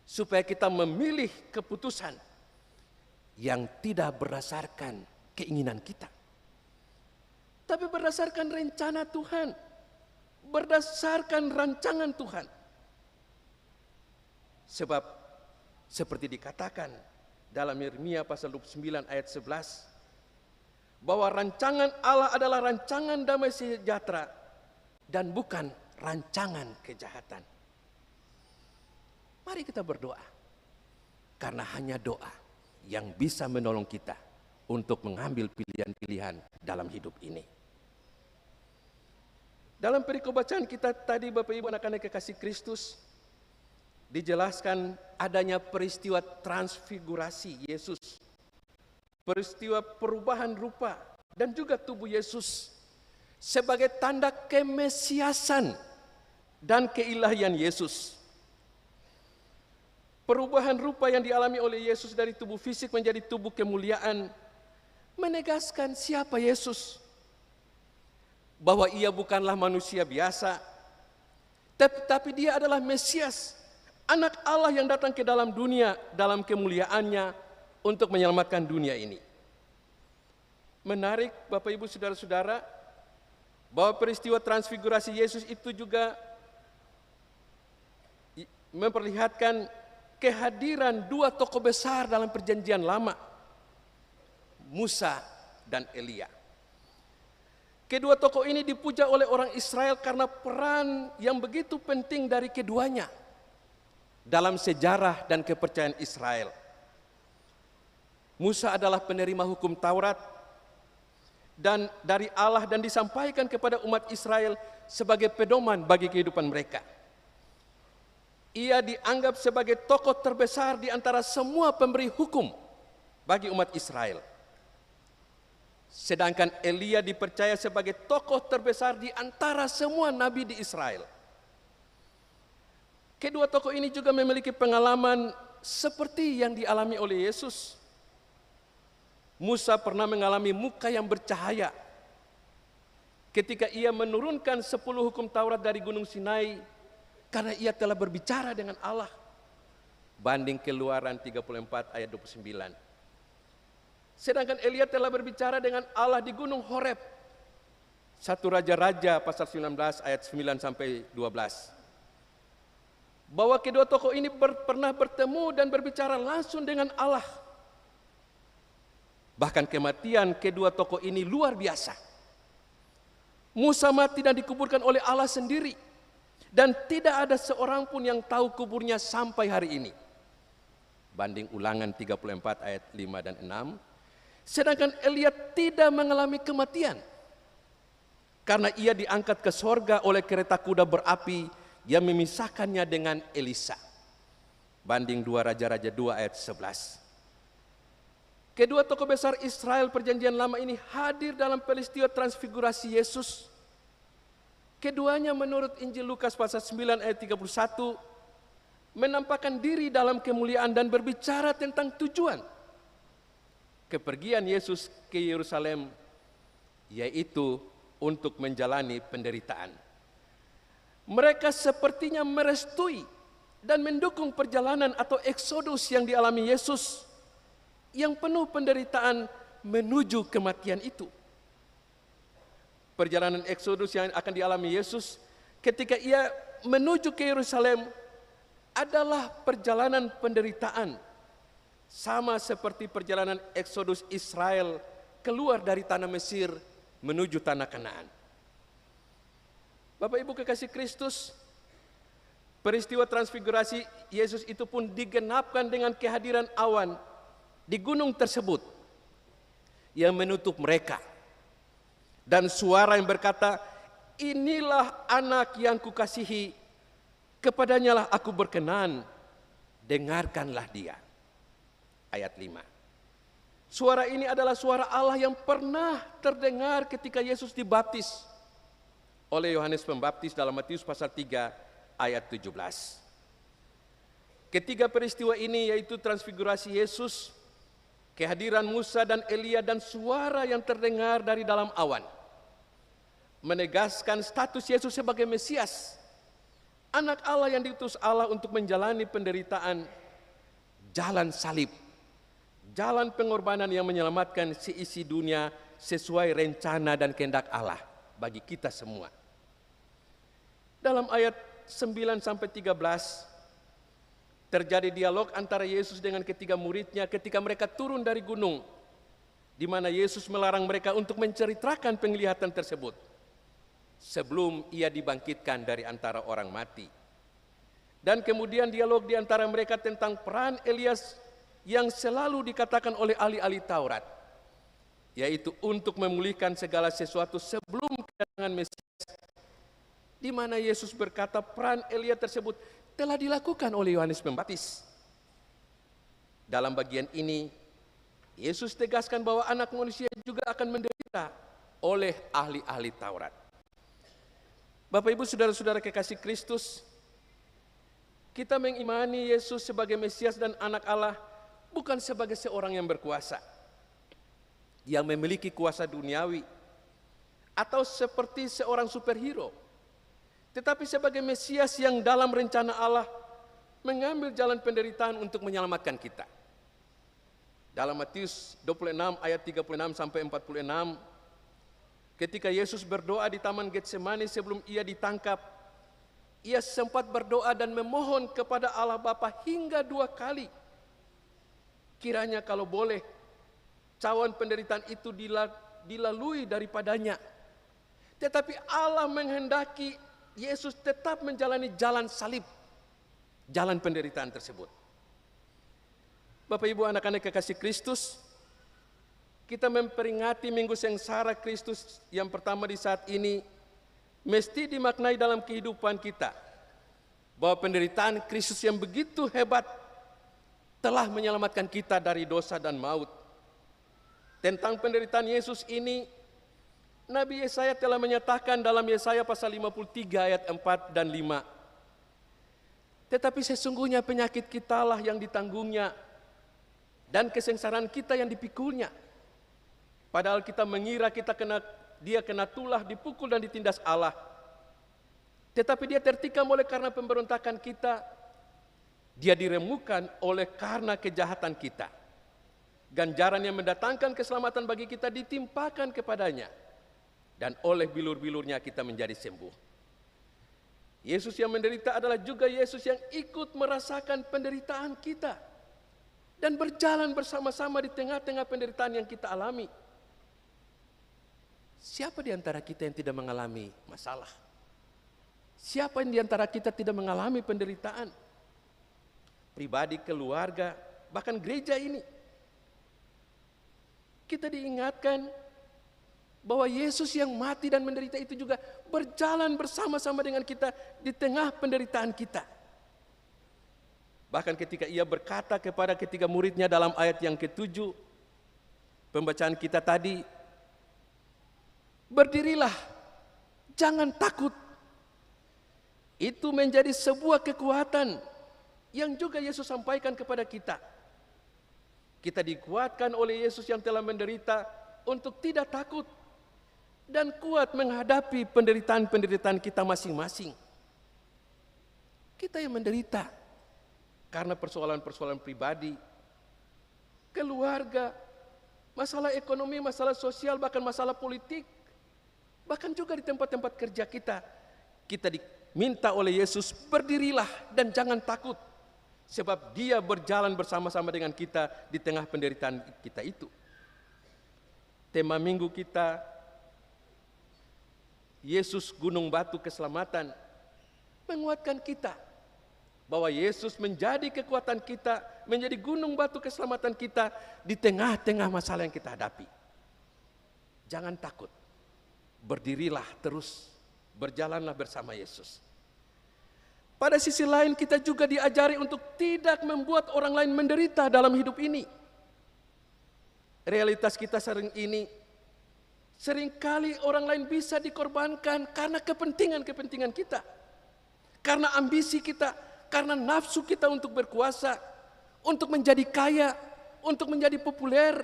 Supaya kita memilih keputusan yang tidak berdasarkan keinginan kita. Tapi berdasarkan rencana Tuhan. Berdasarkan rancangan Tuhan. Sebab seperti dikatakan dalam Yeremia pasal 29 ayat 11, bahwa rancangan Allah adalah rancangan damai sejahtera dan bukan rancangan kejahatan. Mari kita berdoa, karena hanya doa yang bisa menolong kita untuk mengambil pilihan-pilihan dalam hidup ini. Dalam perikop bacaan kita tadi, Bapak Ibu anak-anak kekasih Kristus, dijelaskan adanya peristiwa transfigurasi Yesus. Peristiwa perubahan rupa dan juga tubuh Yesus sebagai tanda kemesiasan dan keilahian Yesus. Perubahan rupa yang dialami oleh Yesus dari tubuh fisik menjadi tubuh kemuliaan menegaskan siapa Yesus. Bahwa ia bukanlah manusia biasa, tapi dia adalah Mesias, anak Allah yang datang ke dalam dunia dalam kemuliaannya untuk menyelamatkan dunia ini. Menarik Bapak Ibu Saudara-saudara, bahwa peristiwa transfigurasi Yesus itu juga memperlihatkan kehadiran dua tokoh besar dalam perjanjian lama, Musa dan Elia. Kedua tokoh ini dipuja oleh orang Israel karena peran yang begitu penting dari keduanya dalam sejarah dan kepercayaan Israel. Musa adalah penerima hukum Taurat dan dari Allah dan disampaikan kepada umat Israel sebagai pedoman bagi kehidupan mereka. Ia dianggap sebagai tokoh terbesar di antara semua pemberi hukum bagi umat Israel. Sedangkan Elia dipercaya sebagai tokoh terbesar di antara semua nabi di Israel. Kedua tokoh ini juga memiliki pengalaman seperti yang dialami oleh Yesus. Musa pernah mengalami muka yang bercahaya ketika ia menurunkan 10 hukum Taurat dari Gunung Sinai, karena ia telah berbicara dengan Allah. Banding Keluaran 34 ayat 29. Sedangkan Elia telah berbicara dengan Allah di Gunung Horeb. 1 Raja-Raja pasal 19 ayat 9 sampai 12. Bahwa kedua tokoh ini pernah bertemu dan berbicara langsung dengan Allah. Bahkan kematian kedua tokoh ini luar biasa. Musa mati dan dikuburkan oleh Allah sendiri. Dan tidak ada seorang pun yang tahu kuburnya sampai hari ini. Banding Ulangan 34 ayat 5 dan 6. Sedangkan Elia tidak mengalami kematian. Karena ia diangkat ke sorga oleh kereta kuda berapi yang memisahkannya dengan Elisa. Banding 2 Raja-Raja 2 ayat 11. Kedua tokoh besar Israel perjanjian lama ini hadir dalam peristiwa transfigurasi Yesus. Keduanya menurut Injil Lukas pasal 9 ayat 31 menampakkan diri dalam kemuliaan dan berbicara tentang tujuan kepergian Yesus ke Yerusalem, yaitu untuk menjalani penderitaan. Mereka sepertinya merestui dan mendukung perjalanan atau eksodus yang dialami Yesus yang penuh penderitaan menuju kematian itu. Perjalanan eksodus yang akan dialami Yesus ketika ia menuju ke Yerusalem adalah perjalanan penderitaan, sama seperti perjalanan eksodus Israel keluar dari tanah Mesir menuju tanah Kanaan. Bapak Ibu kekasih Kristus, peristiwa transfigurasi Yesus itu pun digenapkan dengan kehadiran awan di gunung tersebut yang menutup mereka. Dan suara yang berkata, "Inilah anak yang kukasihi, kepadanya lah aku berkenan, dengarkanlah dia." Ayat 5. Suara ini adalah suara Allah yang pernah terdengar ketika Yesus dibaptis oleh Yohanes Pembaptis dalam Matius pasal 3 ayat 17. Ketiga peristiwa ini yaitu transfigurasi Yesus, kehadiran Musa dan Elia, dan suara yang terdengar dari dalam awan menegaskan status Yesus sebagai Mesias, anak Allah yang diutus Allah untuk menjalani penderitaan, jalan salib, jalan pengorbanan yang menyelamatkan seisi dunia sesuai rencana dan kehendak Allah bagi kita semua. Dalam ayat 9 sampai 13 terjadi dialog antara Yesus dengan ketiga muridnya ketika mereka turun dari gunung, di mana Yesus melarang mereka untuk menceritakan penglihatan tersebut sebelum ia dibangkitkan dari antara orang mati. Dan kemudian dialog di antara mereka tentang peran Elias yang selalu dikatakan oleh ahli-ahli Taurat, yaitu untuk memulihkan segala sesuatu sebelum kedatangan Mesias, di mana Yesus berkata peran Elia tersebut telah dilakukan oleh Yohanes Pembaptis. Dalam bagian ini, Yesus tegaskan bahwa anak manusia juga akan menderita oleh ahli-ahli Taurat. Bapak Ibu saudara-saudara kekasih Kristus, kita mengimani Yesus sebagai Mesias dan anak Allah bukan sebagai seorang yang berkuasa, yang memiliki kuasa duniawi, atau seperti seorang superhero, tetapi sebagai Mesias yang dalam rencana Allah mengambil jalan penderitaan untuk menyelamatkan kita. Dalam Matius 26 ayat 36 sampai 46, ketika Yesus berdoa di Taman Getsemani sebelum ia ditangkap, ia sempat berdoa dan memohon kepada Allah Bapa hingga 2 kali. Kiranya kalau boleh, cawan penderitaan itu dilalui daripadanya. Tetapi Allah menghendaki Yesus tetap menjalani jalan salib, jalan penderitaan tersebut. Bapak Ibu anak-anak kekasih Kristus, kita memperingati Minggu Sengsara Kristus yang pertama di saat ini mesti dimaknai dalam kehidupan kita, bahwa penderitaan Kristus yang begitu hebat telah menyelamatkan kita dari dosa dan maut. Tentang penderitaan Yesus ini, Nabi Yesaya telah menyatakan dalam Yesaya pasal 53 ayat 4 dan 5. Tetapi sesungguhnya penyakit kitalah yang ditanggungnya, dan kesengsaraan kita yang dipikulnya. Padahal kita mengira kita kena dia kena tulah, dipukul dan ditindas Allah. Tetapi dia tertikam oleh karena pemberontakan kita. Dia diremukkan oleh karena kejahatan kita. Ganjaran yang mendatangkan keselamatan bagi kita ditimpakan kepadanya. Dan oleh bilur-bilurnya kita menjadi sembuh. Yesus yang menderita adalah juga Yesus yang ikut merasakan penderitaan kita. Dan berjalan bersama-sama di tengah-tengah penderitaan yang kita alami. Siapa di antara kita yang tidak mengalami masalah? Siapa yang di antara kita tidak mengalami penderitaan? Pribadi, keluarga, bahkan gereja ini. Kita diingatkan bahwa Yesus yang mati dan menderita itu juga berjalan bersama-sama dengan kita di tengah penderitaan kita. Bahkan ketika ia berkata kepada ketiga muridnya dalam ayat yang ke-7, pembacaan kita tadi, berdirilah, jangan takut. Itu menjadi sebuah kekuatan yang juga Yesus sampaikan kepada kita. Kita dikuatkan oleh Yesus yang telah menderita untuk tidak takut dan kuat menghadapi penderitaan-penderitaan kita masing-masing. Kita yang menderita karena persoalan-persoalan pribadi, keluarga, masalah ekonomi, masalah sosial, bahkan masalah politik, bahkan juga di tempat-tempat kerja kita. Kita diminta oleh Yesus, berdirilah dan jangan takut, sebab Dia berjalan bersama-sama dengan kita di tengah penderitaan kita itu. Tema minggu kita, Yesus Gunung Batu Keselamatan, menguatkan kita bahwa Yesus menjadi kekuatan kita, menjadi gunung batu keselamatan kita di tengah-tengah masalah yang kita hadapi. Jangan takut, berdirilah terus, berjalanlah bersama Yesus. Pada sisi lain kita juga diajari untuk tidak membuat orang lain menderita dalam hidup ini. Realitas kita seringkali orang lain bisa dikorbankan karena kepentingan-kepentingan kita, karena ambisi kita, karena nafsu kita untuk berkuasa, untuk menjadi kaya, untuk menjadi populer.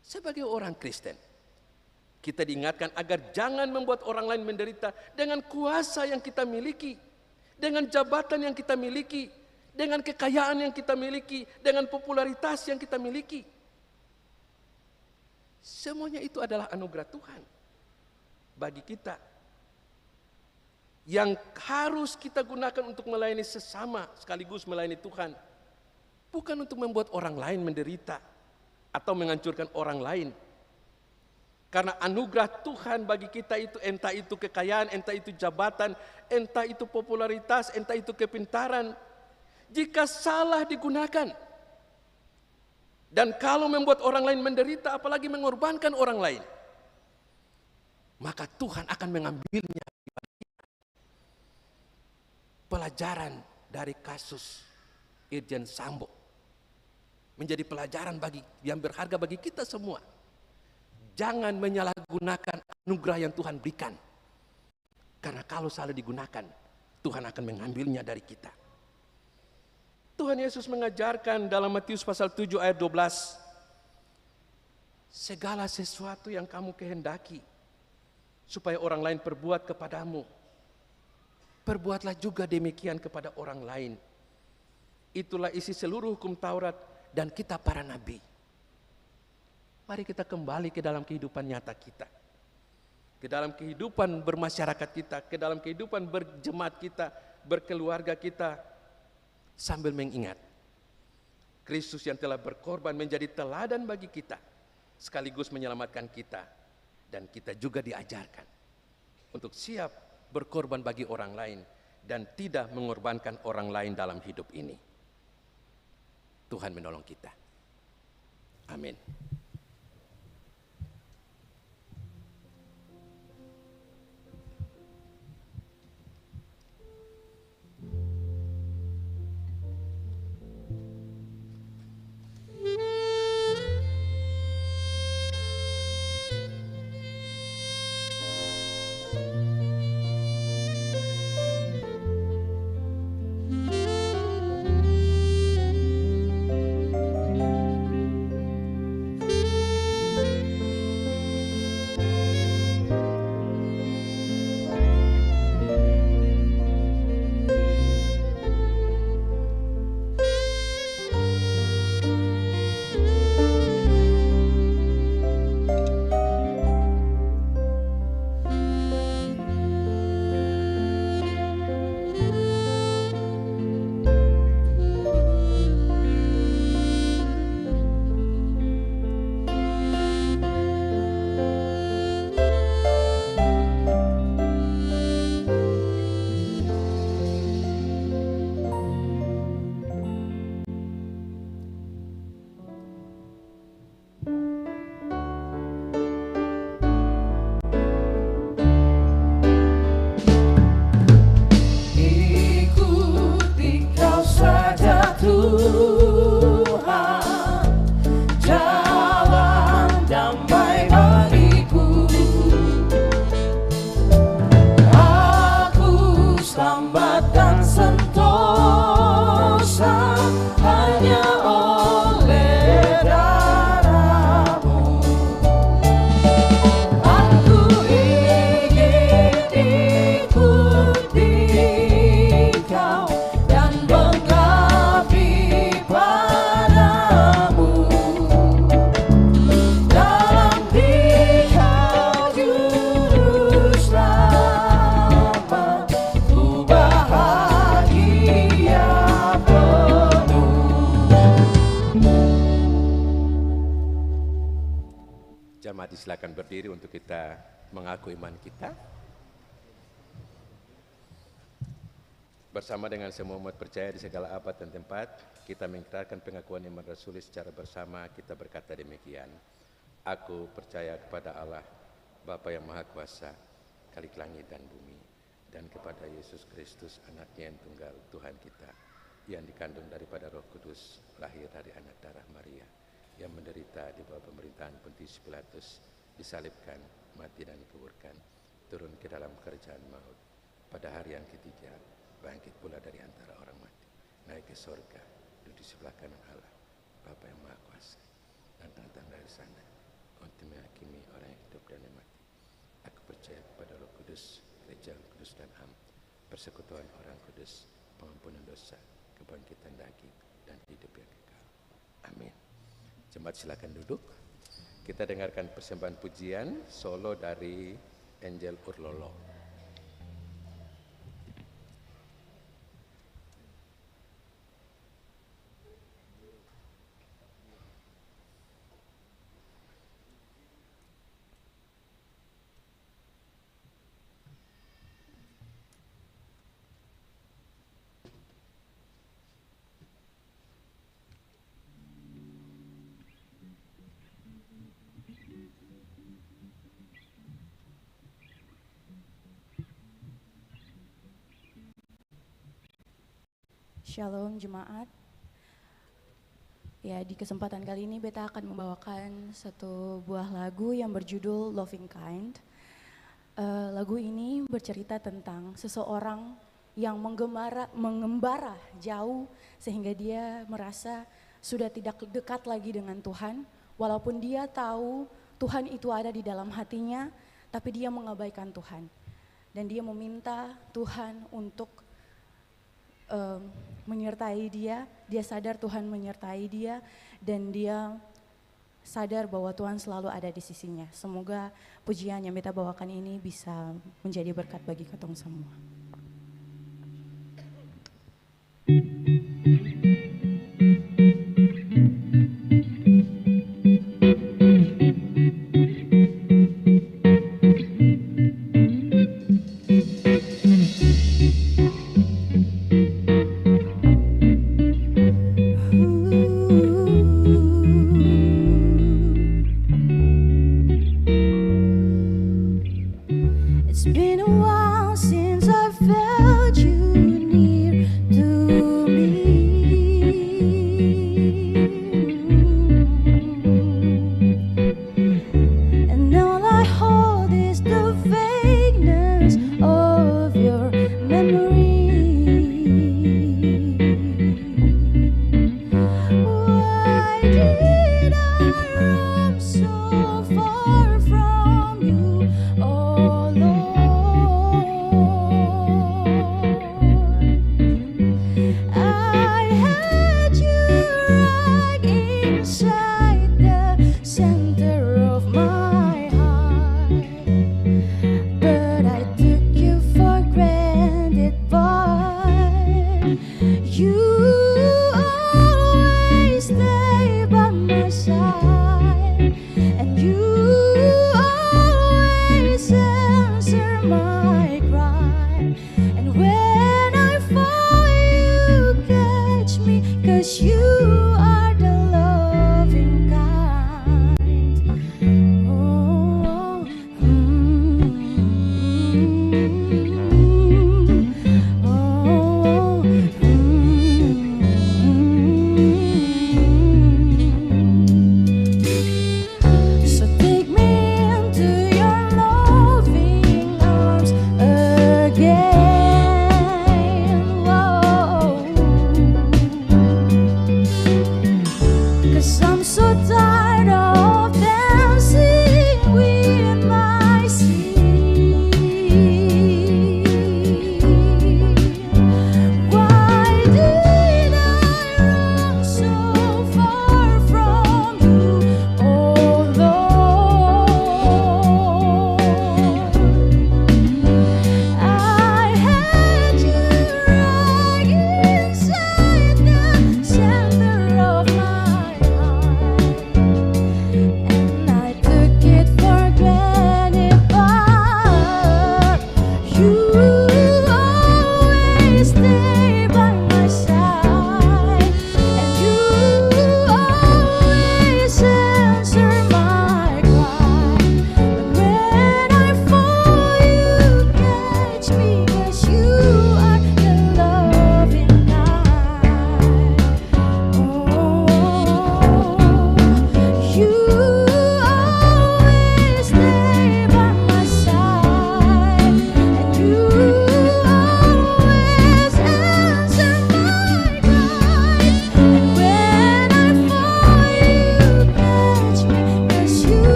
Sebagai orang Kristen, kita diingatkan agar jangan membuat orang lain menderita dengan kuasa yang kita miliki, dengan jabatan yang kita miliki, dengan kekayaan yang kita miliki, dengan popularitas yang kita miliki. Semuanya itu adalah anugerah Tuhan bagi kita, yang harus kita gunakan untuk melayani sesama sekaligus melayani Tuhan. Bukan untuk membuat orang lain menderita atau menghancurkan orang lain. Karena anugerah Tuhan bagi kita itu, entah itu kekayaan, entah itu jabatan, entah itu popularitas, entah itu kepintaran, jika salah digunakan, dan kalau membuat orang lain menderita, apalagi mengorbankan orang lain, maka Tuhan akan mengambilnya. Pelajaran dari kasus Irjen Sambo menjadi pelajaran yang berharga bagi kita semua. Jangan menyalahgunakan anugerah yang Tuhan berikan, karena kalau salah digunakan, Tuhan akan mengambilnya dari kita. Tuhan Yesus mengajarkan dalam Matius pasal 7 ayat 12, segala sesuatu yang kamu kehendaki supaya orang lain perbuat kepadamu, perbuatlah juga demikian kepada orang lain. Itulah isi seluruh hukum Taurat dan kitab para nabi. Mari kita kembali ke dalam kehidupan nyata kita, ke dalam kehidupan bermasyarakat kita, ke dalam kehidupan berjemaat kita, berkeluarga kita, sambil mengingat Kristus yang telah berkorban menjadi teladan bagi kita, sekaligus menyelamatkan kita. Dan kita juga diajarkan untuk siap berkorban bagi orang lain dan tidak mengorbankan orang lain dalam hidup ini. Tuhan menolong kita. Amin. mati silakan berdiri untuk kita mengaku iman kita. Bersama dengan semua umat percaya di segala abad dan tempat, kita mengikrarkan pengakuan iman rasuli secara bersama. Kita berkata demikian: Aku percaya kepada Allah, Bapa yang Maha Kuasa, Khalik langit dan bumi, dan kepada Yesus Kristus, Anaknya yang tunggal, Tuhan kita, yang dikandung daripada Roh Kudus, lahir dari anak darah Maria, yang menderita di bawah pemerintahan Pontius Pilatus, disalibkan, mati dan dikuburkan, turun ke dalam kerajaan maut, pada hari yang ketiga bangkit pula dari antara orang mati, naik ke sorga, duduk di sebelah kanan Allah, Bapa yang Maha Kuasa, dan datang dari sana untuk menghakimi orang yang hidup dan yang mati. Aku percaya kepada Roh Kudus, Gereja Kudus dan Am, persekutuan orang kudus, pengampunan dosa, kebangkitan daging, dan hidup yang kekal. Amin. Jemaat silakan duduk. Kita dengarkan persembahan pujian solo dari Angel Urlolo. Shalom jemaat. Ya, di kesempatan kali ini beta akan membawakan satu buah lagu yang berjudul Loving Kind. Lagu ini bercerita tentang seseorang yang mengembara jauh sehingga dia merasa sudah tidak dekat lagi dengan Tuhan. Walaupun dia tahu Tuhan itu ada di dalam hatinya, tapi dia mengabaikan Tuhan. Dan dia meminta Tuhan untuk menyertai dia sadar Tuhan menyertai dia, dan dia sadar bahwa Tuhan selalu ada di sisinya. Semoga pujian yang beta bawakan ini bisa menjadi berkat bagi ketong semua.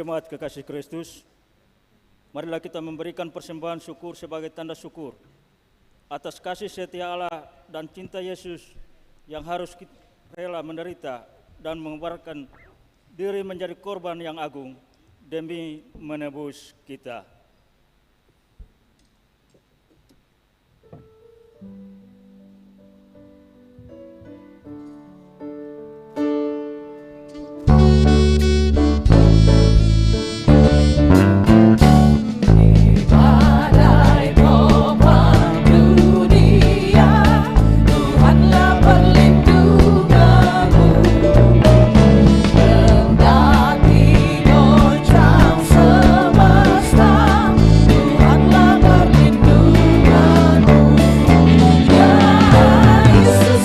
Jemaat kekasih Kristus, marilah kita memberikan persembahan syukur sebagai tanda syukur atas kasih setia Allah dan cinta Yesus yang harus rela menderita dan mengeluarkan diri menjadi korban yang agung demi menebus kita. Yesus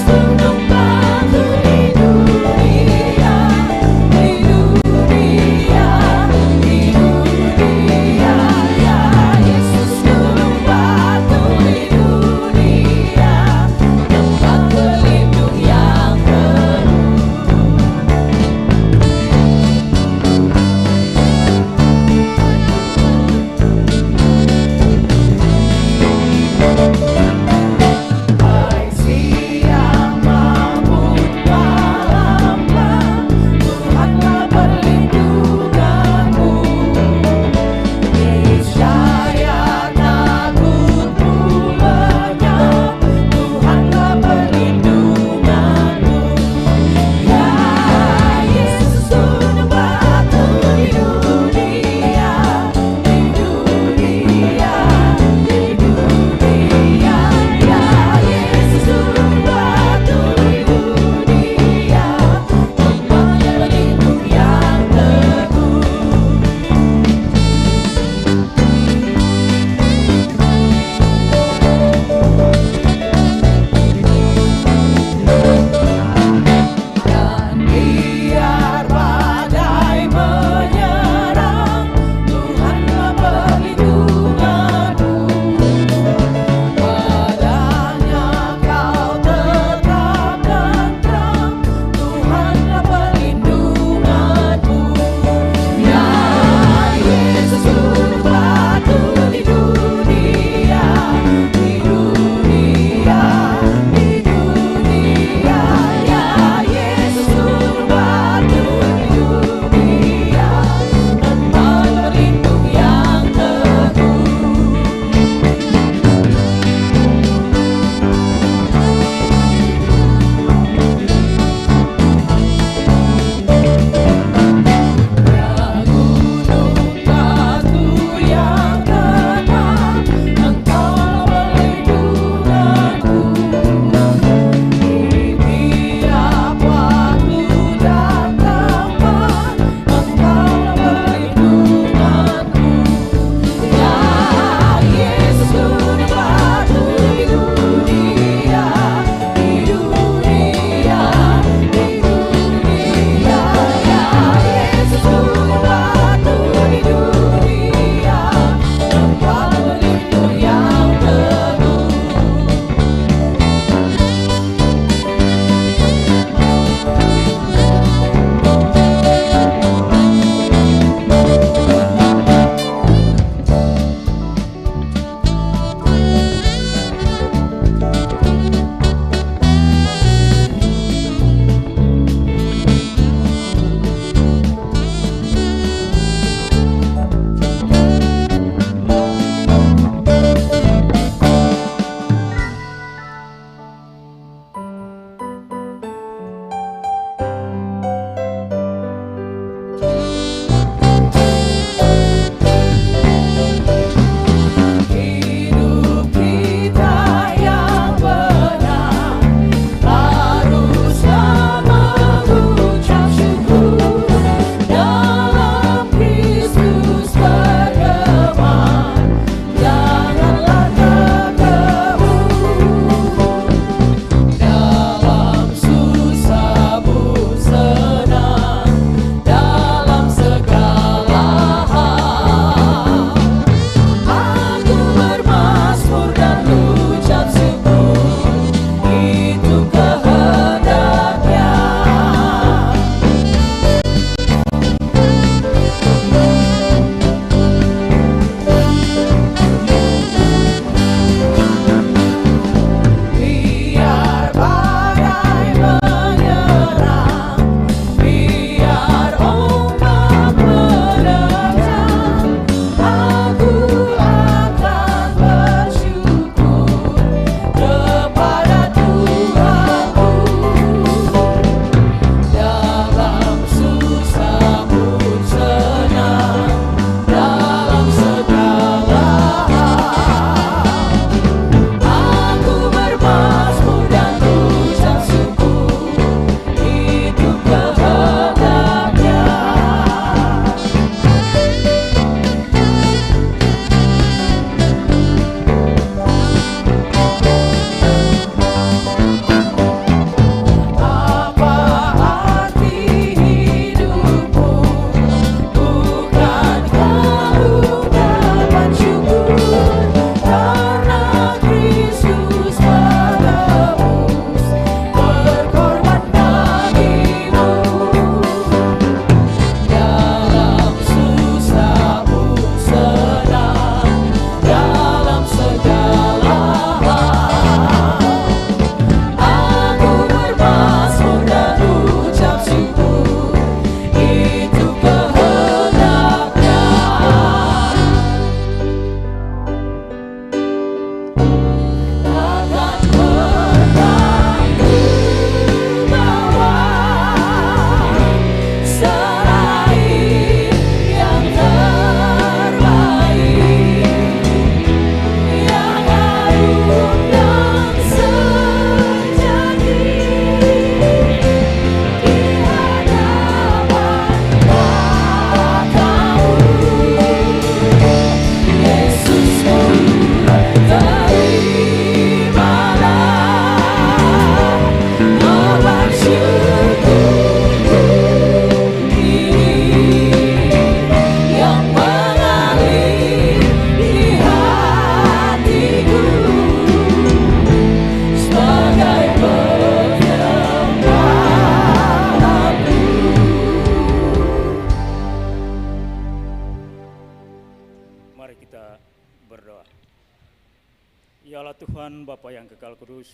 Tuhan Bapa yang kekal kudus,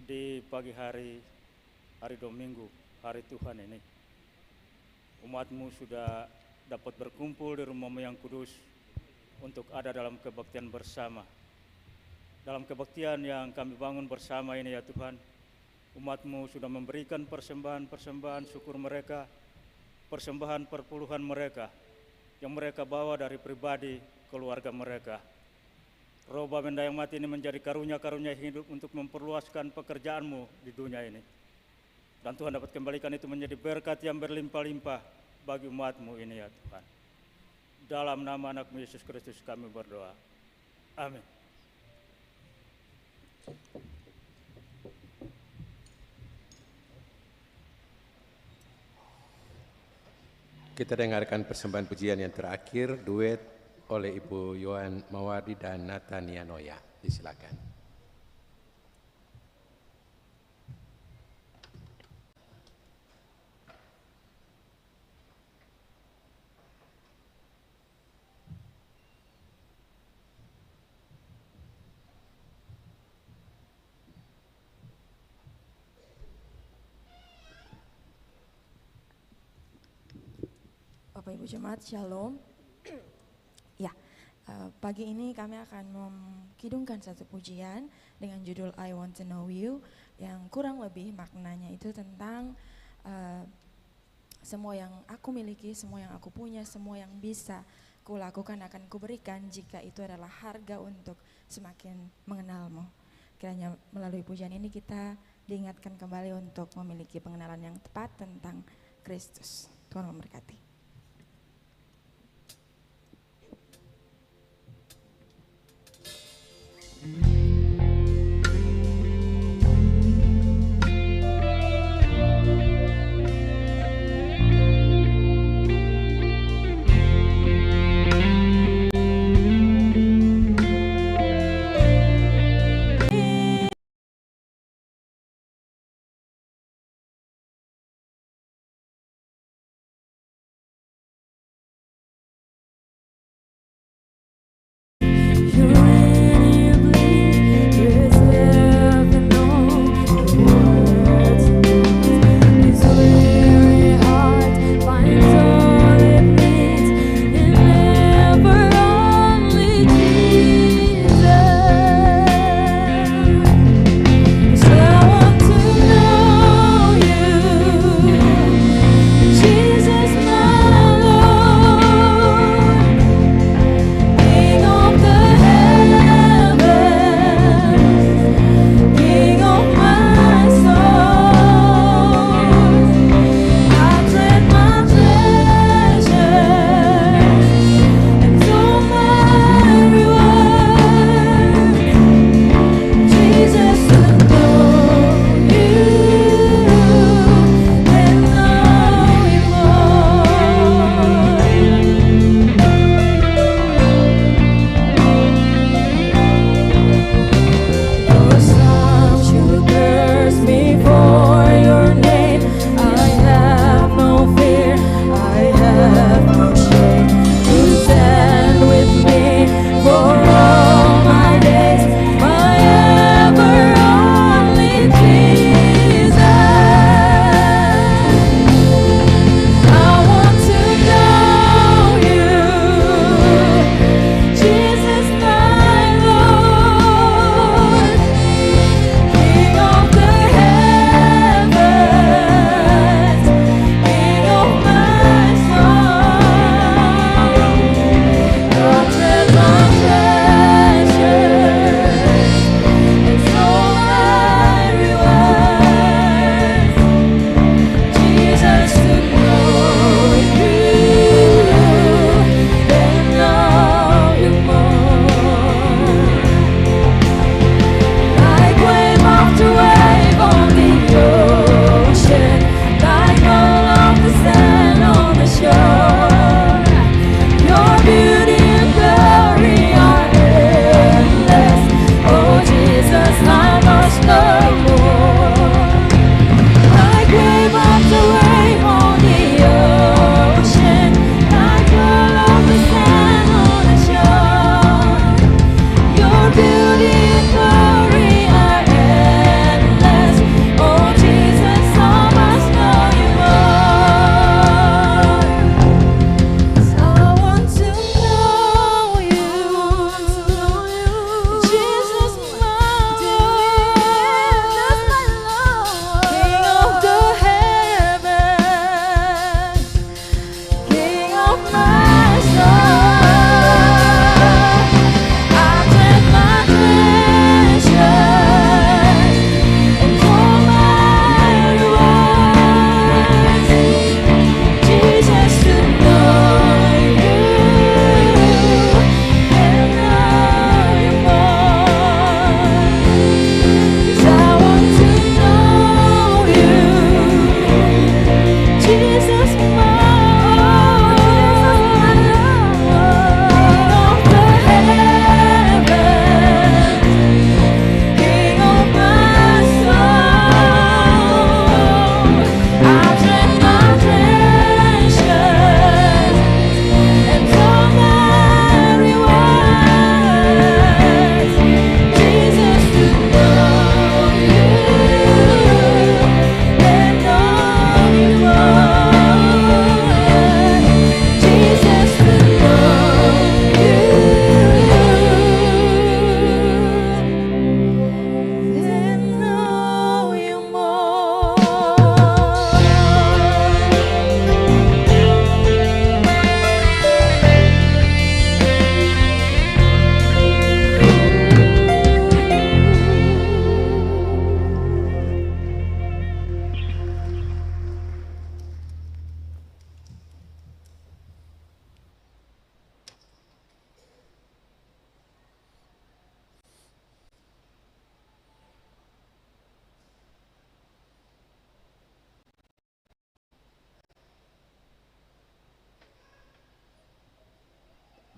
di pagi hari Dominggu, hari Tuhan ini, umat-Mu sudah dapat berkumpul di rumah-Mu yang kudus untuk ada dalam kebaktian bersama. Dalam kebaktian yang kami bangun bersama ini ya Tuhan, umat-Mu sudah memberikan persembahan-persembahan syukur mereka, persembahan perpuluhan mereka, yang mereka bawa dari pribadi keluarga mereka. Roh Bapa yang mati ini menjadi karunia-karunia hidup untuk memperluaskan pekerjaan-Mu di dunia ini. Dan Tuhan dapat kembalikan itu menjadi berkat yang berlimpah-limpah bagi umat-Mu ini ya Tuhan. Dalam nama anak-Mu Yesus Kristus kami berdoa. Amin. Kita dengarkan persembahan pujian yang terakhir, duet oleh Ibu Yohan Mawardi dan Natania Noya. Disilakan. Bapak Ibu Jemaat, Shalom. Ya, pagi ini kami akan mengkidungkan satu pujian dengan judul I Want to Know You, yang kurang lebih maknanya itu tentang semua yang aku miliki, semua yang aku punya, semua yang bisa kulakukan akan kuberikan jika itu adalah harga untuk semakin mengenalmu. Kiranya melalui pujian ini kita diingatkan kembali untuk memiliki pengenalan yang tepat tentang Kristus. Tuhan memberkati. You really bleed.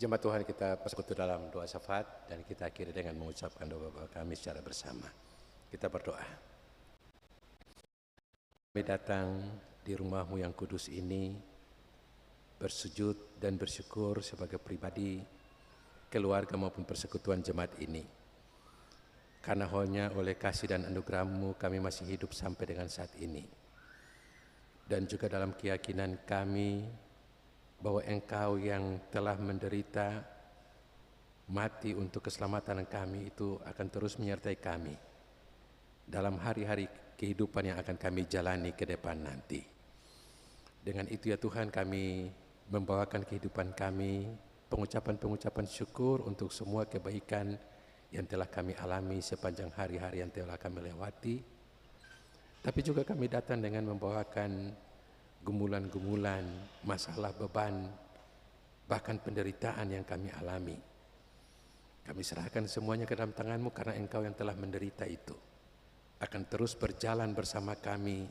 Jemaat Tuhan, kita bersekutu dalam doa syafaat dan kita akhiri dengan mengucapkan doa Bapa kami secara bersama. Kita berdoa. Kami datang di rumah-Mu yang kudus ini, bersujud dan bersyukur sebagai pribadi, keluarga maupun persekutuan jemaat ini. Karena hanya oleh kasih dan anugerah-Mu kami masih hidup sampai dengan saat ini. Dan juga dalam keyakinan kami bahwa Engkau yang telah menderita mati untuk keselamatan kami itu akan terus menyertai kami dalam hari-hari kehidupan yang akan kami jalani ke depan nanti. Dengan itu ya Tuhan, kami membawakan kehidupan kami, pengucapan-pengucapan syukur untuk semua kebaikan yang telah kami alami sepanjang hari-hari yang telah kami lewati. Tapi juga kami datang dengan membawakan gumulan-gumulan, masalah, beban, bahkan penderitaan yang kami alami. Kami serahkan semuanya ke dalam tangan-Mu karena Engkau yang telah menderita itu akan terus berjalan bersama kami,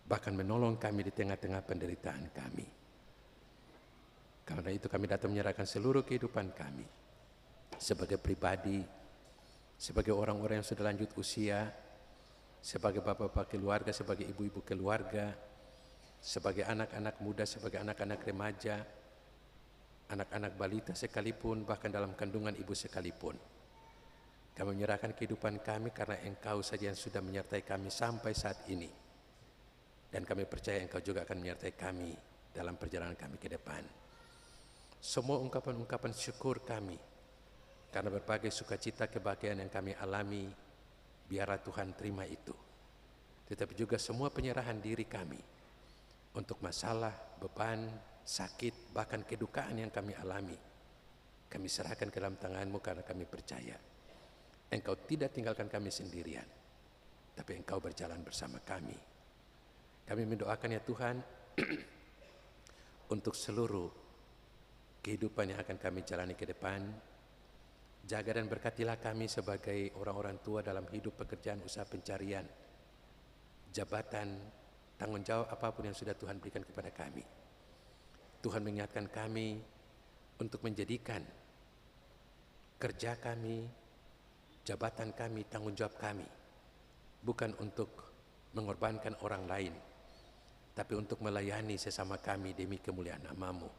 bahkan menolong kami di tengah-tengah penderitaan kami. Karena itu kami datang menyerahkan seluruh kehidupan kami sebagai pribadi, sebagai orang-orang yang sudah lanjut usia, sebagai bapak-bapak keluarga, sebagai ibu-ibu keluarga, sebagai anak-anak muda, sebagai anak-anak remaja, anak-anak balita sekalipun, bahkan dalam kandungan ibu sekalipun. Kami menyerahkan kehidupan kami karena Engkau saja yang sudah menyertai kami sampai saat ini. Dan kami percaya Engkau juga akan menyertai kami dalam perjalanan kami ke depan. Semua ungkapan-ungkapan syukur kami karena berbagai sukacita kebahagiaan yang kami alami, biarlah Tuhan terima itu. Tetapi juga semua penyerahan diri kami untuk masalah, beban, sakit, bahkan kedukaan yang kami alami, kami serahkan ke dalam tangan-Mu karena kami percaya Engkau tidak tinggalkan kami sendirian, tapi Engkau berjalan bersama kami. Kami mendoakan ya Tuhan untuk seluruh kehidupan yang akan kami jalani ke depan. Jaga dan berkatilah kami sebagai orang-orang tua dalam hidup, pekerjaan, usaha pencarian, jabatan, tanggung jawab apapun yang sudah Tuhan berikan kepada kami. Tuhan mengingatkan kami untuk menjadikan kerja kami, jabatan kami, tanggung jawab kami bukan untuk mengorbankan orang lain, tapi untuk melayani sesama kami demi kemuliaan nama-Mu.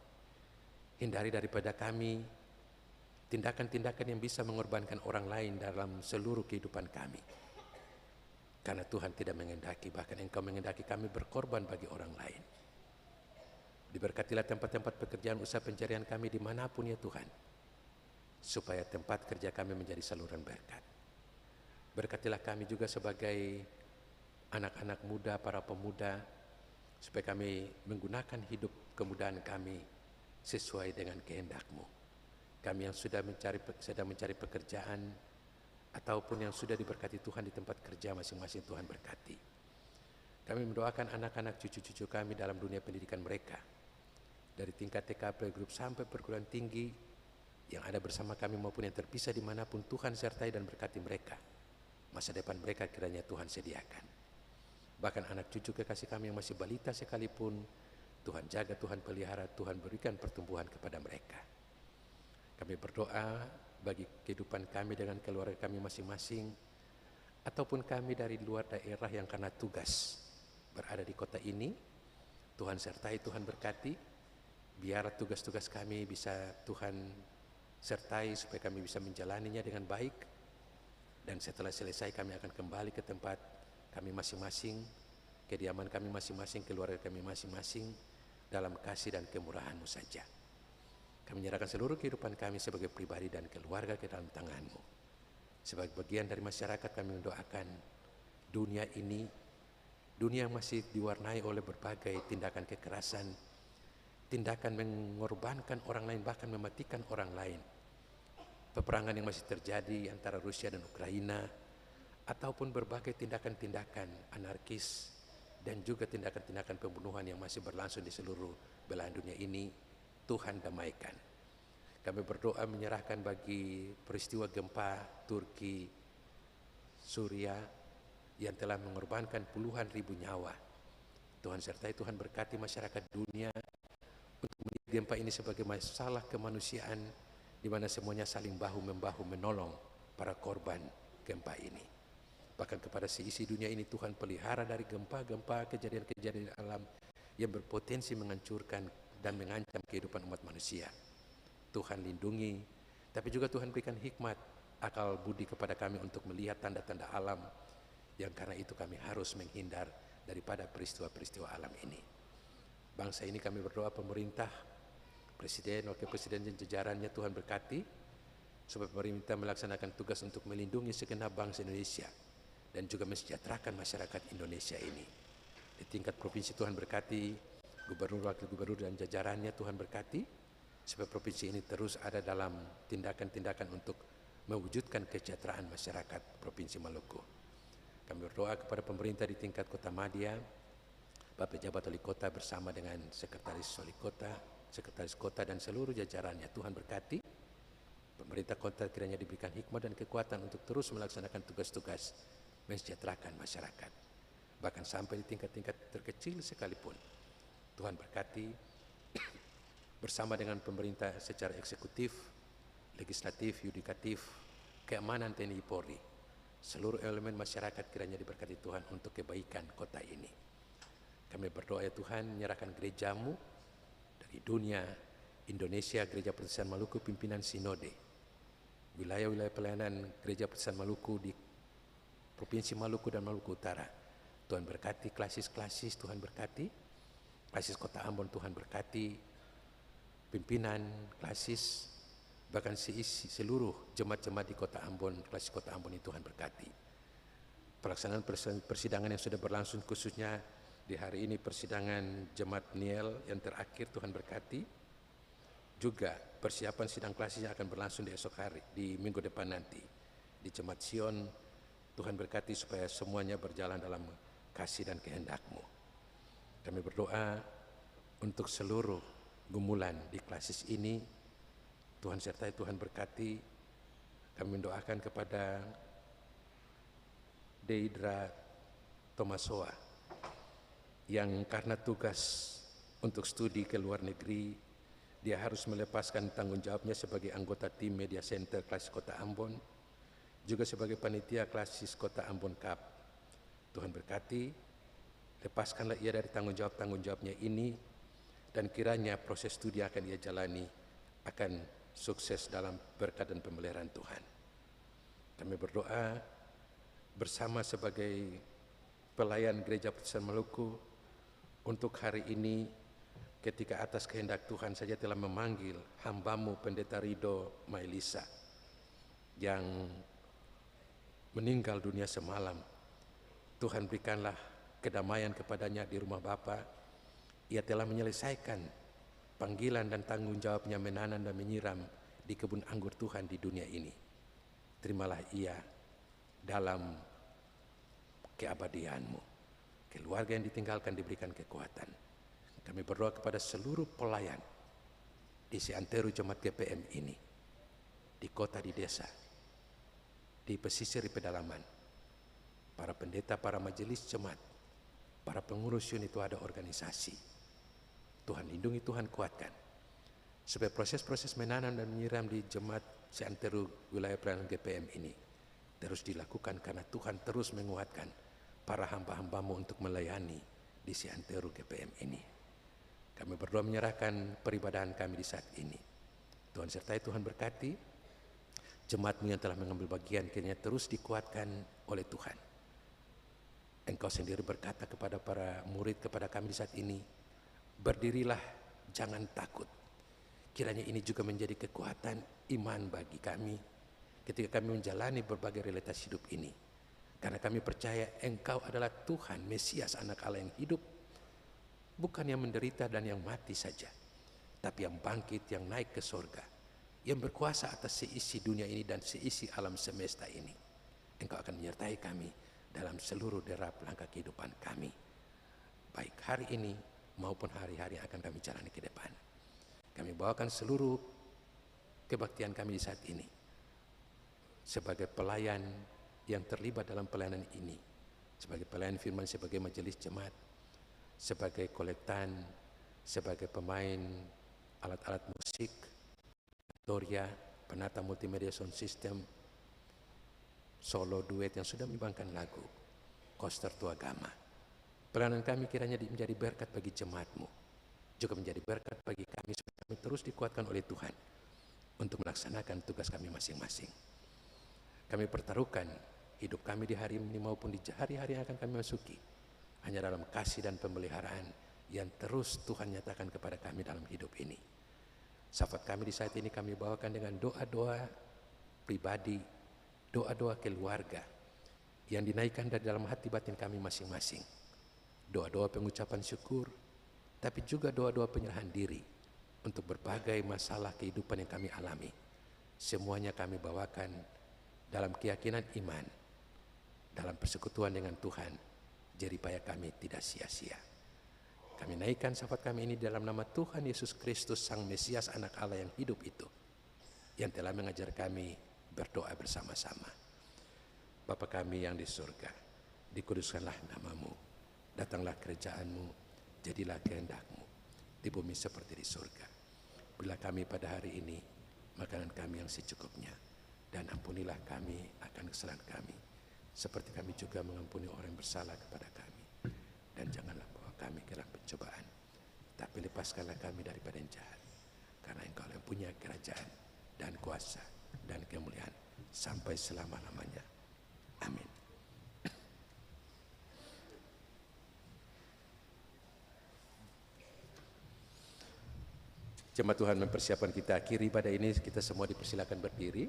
Hindari daripada kami tindakan-tindakan yang bisa mengorbankan orang lain dalam seluruh kehidupan kami. Karena Tuhan tidak mengendaki, bahkan Engkau mengendaki kami berkorban bagi orang lain. Diberkatilah tempat-tempat pekerjaan, usaha pencarian kami dimanapun ya Tuhan, supaya tempat kerja kami menjadi saluran berkat. Berkatilah kami juga sebagai anak-anak muda, para pemuda, supaya kami menggunakan hidup kemudahan kami sesuai dengan kehendak-Mu. Kami yang sedang mencari pekerjaan, ataupun yang sudah diberkati Tuhan di tempat kerja masing-masing, Tuhan berkati. Kami mendoakan anak-anak cucu-cucu kami dalam dunia pendidikan mereka, dari tingkat TK playgroup sampai perguruan tinggi, yang ada bersama kami maupun yang terpisah dimanapun. Tuhan sertai dan berkati mereka. Masa depan mereka kiranya Tuhan sediakan. Bahkan anak cucu kekasih kami yang masih balita sekalipun, Tuhan jaga, Tuhan pelihara, Tuhan berikan pertumbuhan kepada mereka. Kami berdoa bagi kehidupan kami dengan keluarga kami masing-masing, ataupun kami dari luar daerah yang karena tugas berada di kota ini. Tuhan sertai, Tuhan berkati. Biar tugas-tugas kami bisa Tuhan sertai supaya kami bisa menjalaninya dengan baik. Dan setelah selesai kami akan kembali ke tempat kami masing-masing, kediaman kami masing-masing, keluarga kami masing-masing, dalam kasih dan kemurahan-Mu saja. Kami menyerahkan seluruh kehidupan kami sebagai pribadi dan keluarga ke dalam tangan-Mu. Sebagai bagian dari masyarakat, kami mendoakan dunia ini, dunia yang masih diwarnai oleh berbagai tindakan kekerasan, tindakan mengorbankan orang lain, bahkan mematikan orang lain. Peperangan yang masih terjadi antara Rusia dan Ukraina, ataupun berbagai tindakan-tindakan anarkis dan juga tindakan-tindakan pembunuhan yang masih berlangsung di seluruh belahan dunia ini, Tuhan damaikan. Kami berdoa menyerahkan bagi peristiwa gempa Turki, Suria yang telah mengorbankan puluhan ribu nyawa. Tuhan sertai, Tuhan berkati masyarakat dunia untuk gempa ini sebagai masalah kemanusiaan di mana semuanya saling bahu-membahu menolong para korban gempa ini. Bahkan kepada seisi dunia ini Tuhan pelihara dari gempa-gempa, kejadian-kejadian alam yang berpotensi menghancurkan dan mengancam kehidupan umat manusia. Tuhan lindungi, tapi juga Tuhan berikan hikmat, akal budi kepada kami untuk melihat tanda-tanda alam, yang karena itu kami harus menghindar daripada peristiwa-peristiwa alam ini. Bangsa ini kami berdoa pemerintah, presiden, wakil presiden dan jajarannya Tuhan berkati, supaya pemerintah melaksanakan tugas untuk melindungi segenap bangsa Indonesia dan juga mensejahterakan masyarakat Indonesia ini. Di tingkat provinsi Tuhan berkati, gubernur, wakil gubernur dan jajarannya Tuhan berkati, supaya provinsi ini terus ada dalam tindakan-tindakan untuk mewujudkan kesejahteraan masyarakat Provinsi Maluku. Kami berdoa kepada pemerintah di tingkat Kota Madya, Bapak Pejabat Wali Kota bersama dengan Sekretaris Wali Kota, Sekretaris Kota dan seluruh jajarannya Tuhan berkati. Pemerintah kota kiranya diberikan hikmat dan kekuatan untuk terus melaksanakan tugas-tugas mensejahterakan masyarakat. Bahkan sampai di tingkat-tingkat terkecil sekalipun. Tuhan berkati bersama dengan pemerintah secara eksekutif, legislatif, yudikatif, keamanan TNI Polri. Seluruh elemen masyarakat kiranya diberkati Tuhan untuk kebaikan kota ini. Kami berdoa ya Tuhan, menyerahkan gerejamu dari dunia, Indonesia, Gereja Protestan Maluku, pimpinan sinode, wilayah-wilayah pelayanan Gereja Protestan Maluku di Provinsi Maluku dan Maluku Utara. Tuhan berkati klasis-klasis, Tuhan berkati klasis Kota Ambon, Tuhan berkati pimpinan klasis, bahkan seluruh jemaat-jemaat di Kota Ambon, klasis Kota Ambon itu Tuhan berkati. Pelaksanaan persidangan yang sudah berlangsung, khususnya di hari ini persidangan Jemaat Niel yang terakhir, Tuhan berkati. Juga persiapan sidang klasis yang akan berlangsung di esok hari, di minggu depan nanti di Jemaat Sion. Tuhan berkati supaya semuanya berjalan dalam kasih dan kehendak-Mu. Kami berdoa untuk seluruh gumulan di klasis ini, Tuhan sertai, Tuhan berkati. Kami mendoakan kepada Deidra Tomasoa yang karena tugas untuk studi ke luar negeri, dia harus melepaskan tanggung jawabnya sebagai anggota tim Media Center Klasis Kota Ambon, juga sebagai panitia Klasis Kota Ambon Cup. Tuhan berkati, lepaskanlah ia dari tanggung jawabnya ini, dan kiranya proses studi akan ia jalani akan sukses dalam berkat dan pemeliharaan Tuhan. Kami berdoa bersama sebagai pelayan Gereja Protestan Maluku untuk hari ini, ketika atas kehendak Tuhan saja telah memanggil hamba-Mu Pendeta Rido Mailisa yang meninggal dunia semalam. Tuhan berikanlah kedamaian kepadanya di rumah Bapa. Ia telah menyelesaikan panggilan dan tanggung jawabnya menanam dan menyiram di kebun anggur Tuhan di dunia ini. Terimalah ia dalam keabadian-Mu. Keluarga yang ditinggalkan diberikan kekuatan. Kami berdoa kepada seluruh pelayan di seantero jemaat GPM ini, di kota, di desa, di pesisir, di pedalaman, para pendeta, para majelis jemaat, para pengurus unit wadah organisasi. Tuhan lindungi, Tuhan kuatkan, supaya proses-proses menanam dan menyiram di jemaat seantero wilayah pelayanan GPM ini terus dilakukan, karena Tuhan terus menguatkan para hamba-hamba-Mu untuk melayani di seantero GPM ini. Kami berdoa menyerahkan peribadahan kami di saat ini. Tuhan sertai, Tuhan berkati jemaat-Mu yang telah mengambil bagian, kiranya terus dikuatkan oleh Tuhan. Engkau sendiri berkata kepada para murid, kepada kami di saat ini, berdirilah, jangan takut. Kiranya ini juga menjadi kekuatan iman bagi kami ketika kami menjalani berbagai realitas hidup ini. Karena kami percaya Engkau adalah Tuhan, Mesias, Anak Allah yang hidup, bukan yang menderita dan yang mati saja, tapi yang bangkit, yang naik ke surga, yang berkuasa atas seisi dunia ini dan seisi alam semesta ini. Engkau akan menyertai kami dalam seluruh derap langkah kehidupan kami, baik hari ini maupun hari-hari yang akan kami jalani ke depan. Kami bawakan seluruh kebaktian kami di saat ini sebagai pelayan yang terlibat dalam pelayanan ini, sebagai pelayan firman, sebagai majelis jemaat, sebagai kolektan, sebagai pemain alat-alat musik, Doria, penata multimedia sound system, solo duet yang sudah menyumbangkan lagu, Koster Tua Gama. Pelayanan kami kiranya menjadi berkat bagi jemaat-Mu, juga menjadi berkat bagi kami supaya kami terus dikuatkan oleh Tuhan untuk melaksanakan tugas kami masing-masing. Kami pertaruhkan hidup kami di hari ini maupun di hari-hari yang akan kami masuki hanya dalam kasih dan pemeliharaan yang terus Tuhan nyatakan kepada kami dalam hidup ini. Syafaat kami di saat ini kami bawakan dengan doa-doa pribadi, doa-doa keluarga yang dinaikkan dari dalam hati batin kami masing-masing. Doa-doa pengucapan syukur, tapi juga doa-doa penyerahan diri untuk berbagai masalah kehidupan yang kami alami. Semuanya kami bawakan dalam keyakinan iman, dalam persekutuan dengan Tuhan, jeripaya kami tidak sia-sia. Kami naikkan syafaat kami ini dalam nama Tuhan Yesus Kristus, Sang Mesias, Anak Allah yang hidup itu, yang telah mengajar kami berdoa bersama-sama. Bapa kami yang di surga, dikuduskanlah namamu, datanglah kerajaan-Mu, jadilah kehendak-Mu, di bumi seperti di surga. Berilah kami pada hari ini makanan kami yang secukupnya, dan ampunilah kami akan kesalahan kami, seperti kami juga mengampuni orang yang bersalah kepada kami. Dan janganlah bawa kami ke dalam pencobaan, tapi lepaskanlah kami daripada yang jahat, karena Engkau yang punya kerajaan dan kuasa dan kemuliaan sampai selama-lamanya. Amin. Jemaat Tuhan mempersiapkan kita akhiri pada ini, kita semua dipersilakan berdiri.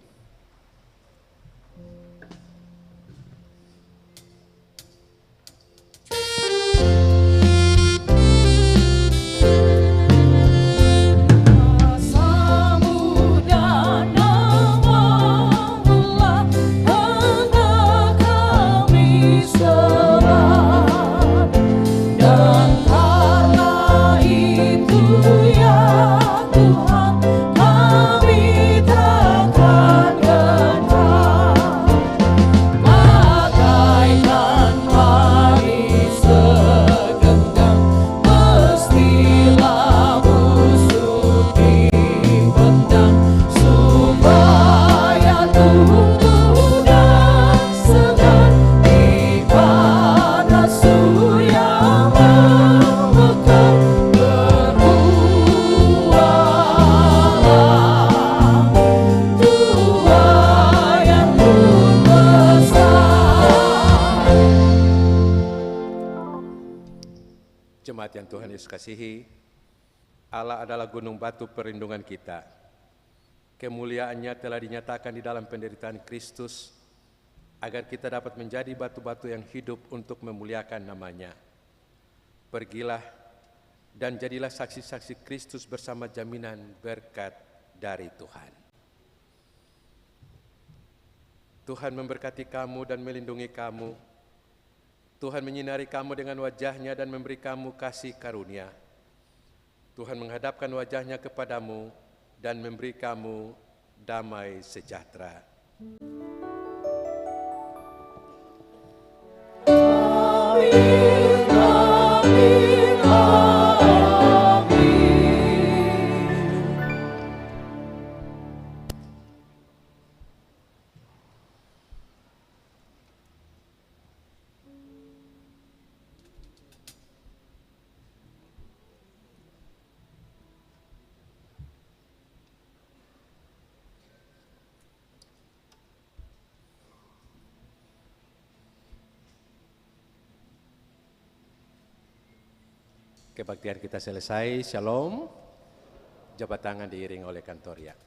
Jemaat yang Tuhan Yesus kasihi, Allah adalah gunung batu perlindungan kita. Kemuliaannya telah dinyatakan di dalam penderitaan Kristus, agar kita dapat menjadi batu-batu yang hidup untuk memuliakan namanya. Pergilah dan jadilah saksi-saksi Kristus bersama jaminan berkat dari Tuhan. Tuhan memberkati kamu dan melindungi kamu. Tuhan menyinari kamu dengan wajah-Nya dan memberi kamu kasih karunia. Tuhan menghadapkan wajah-Nya kepadamu dan memberi kamu damai sejahtera. Amin, amin, amin. Kebaktian kita selesai, shalom. Jabat tangan diiring oleh kantor ya.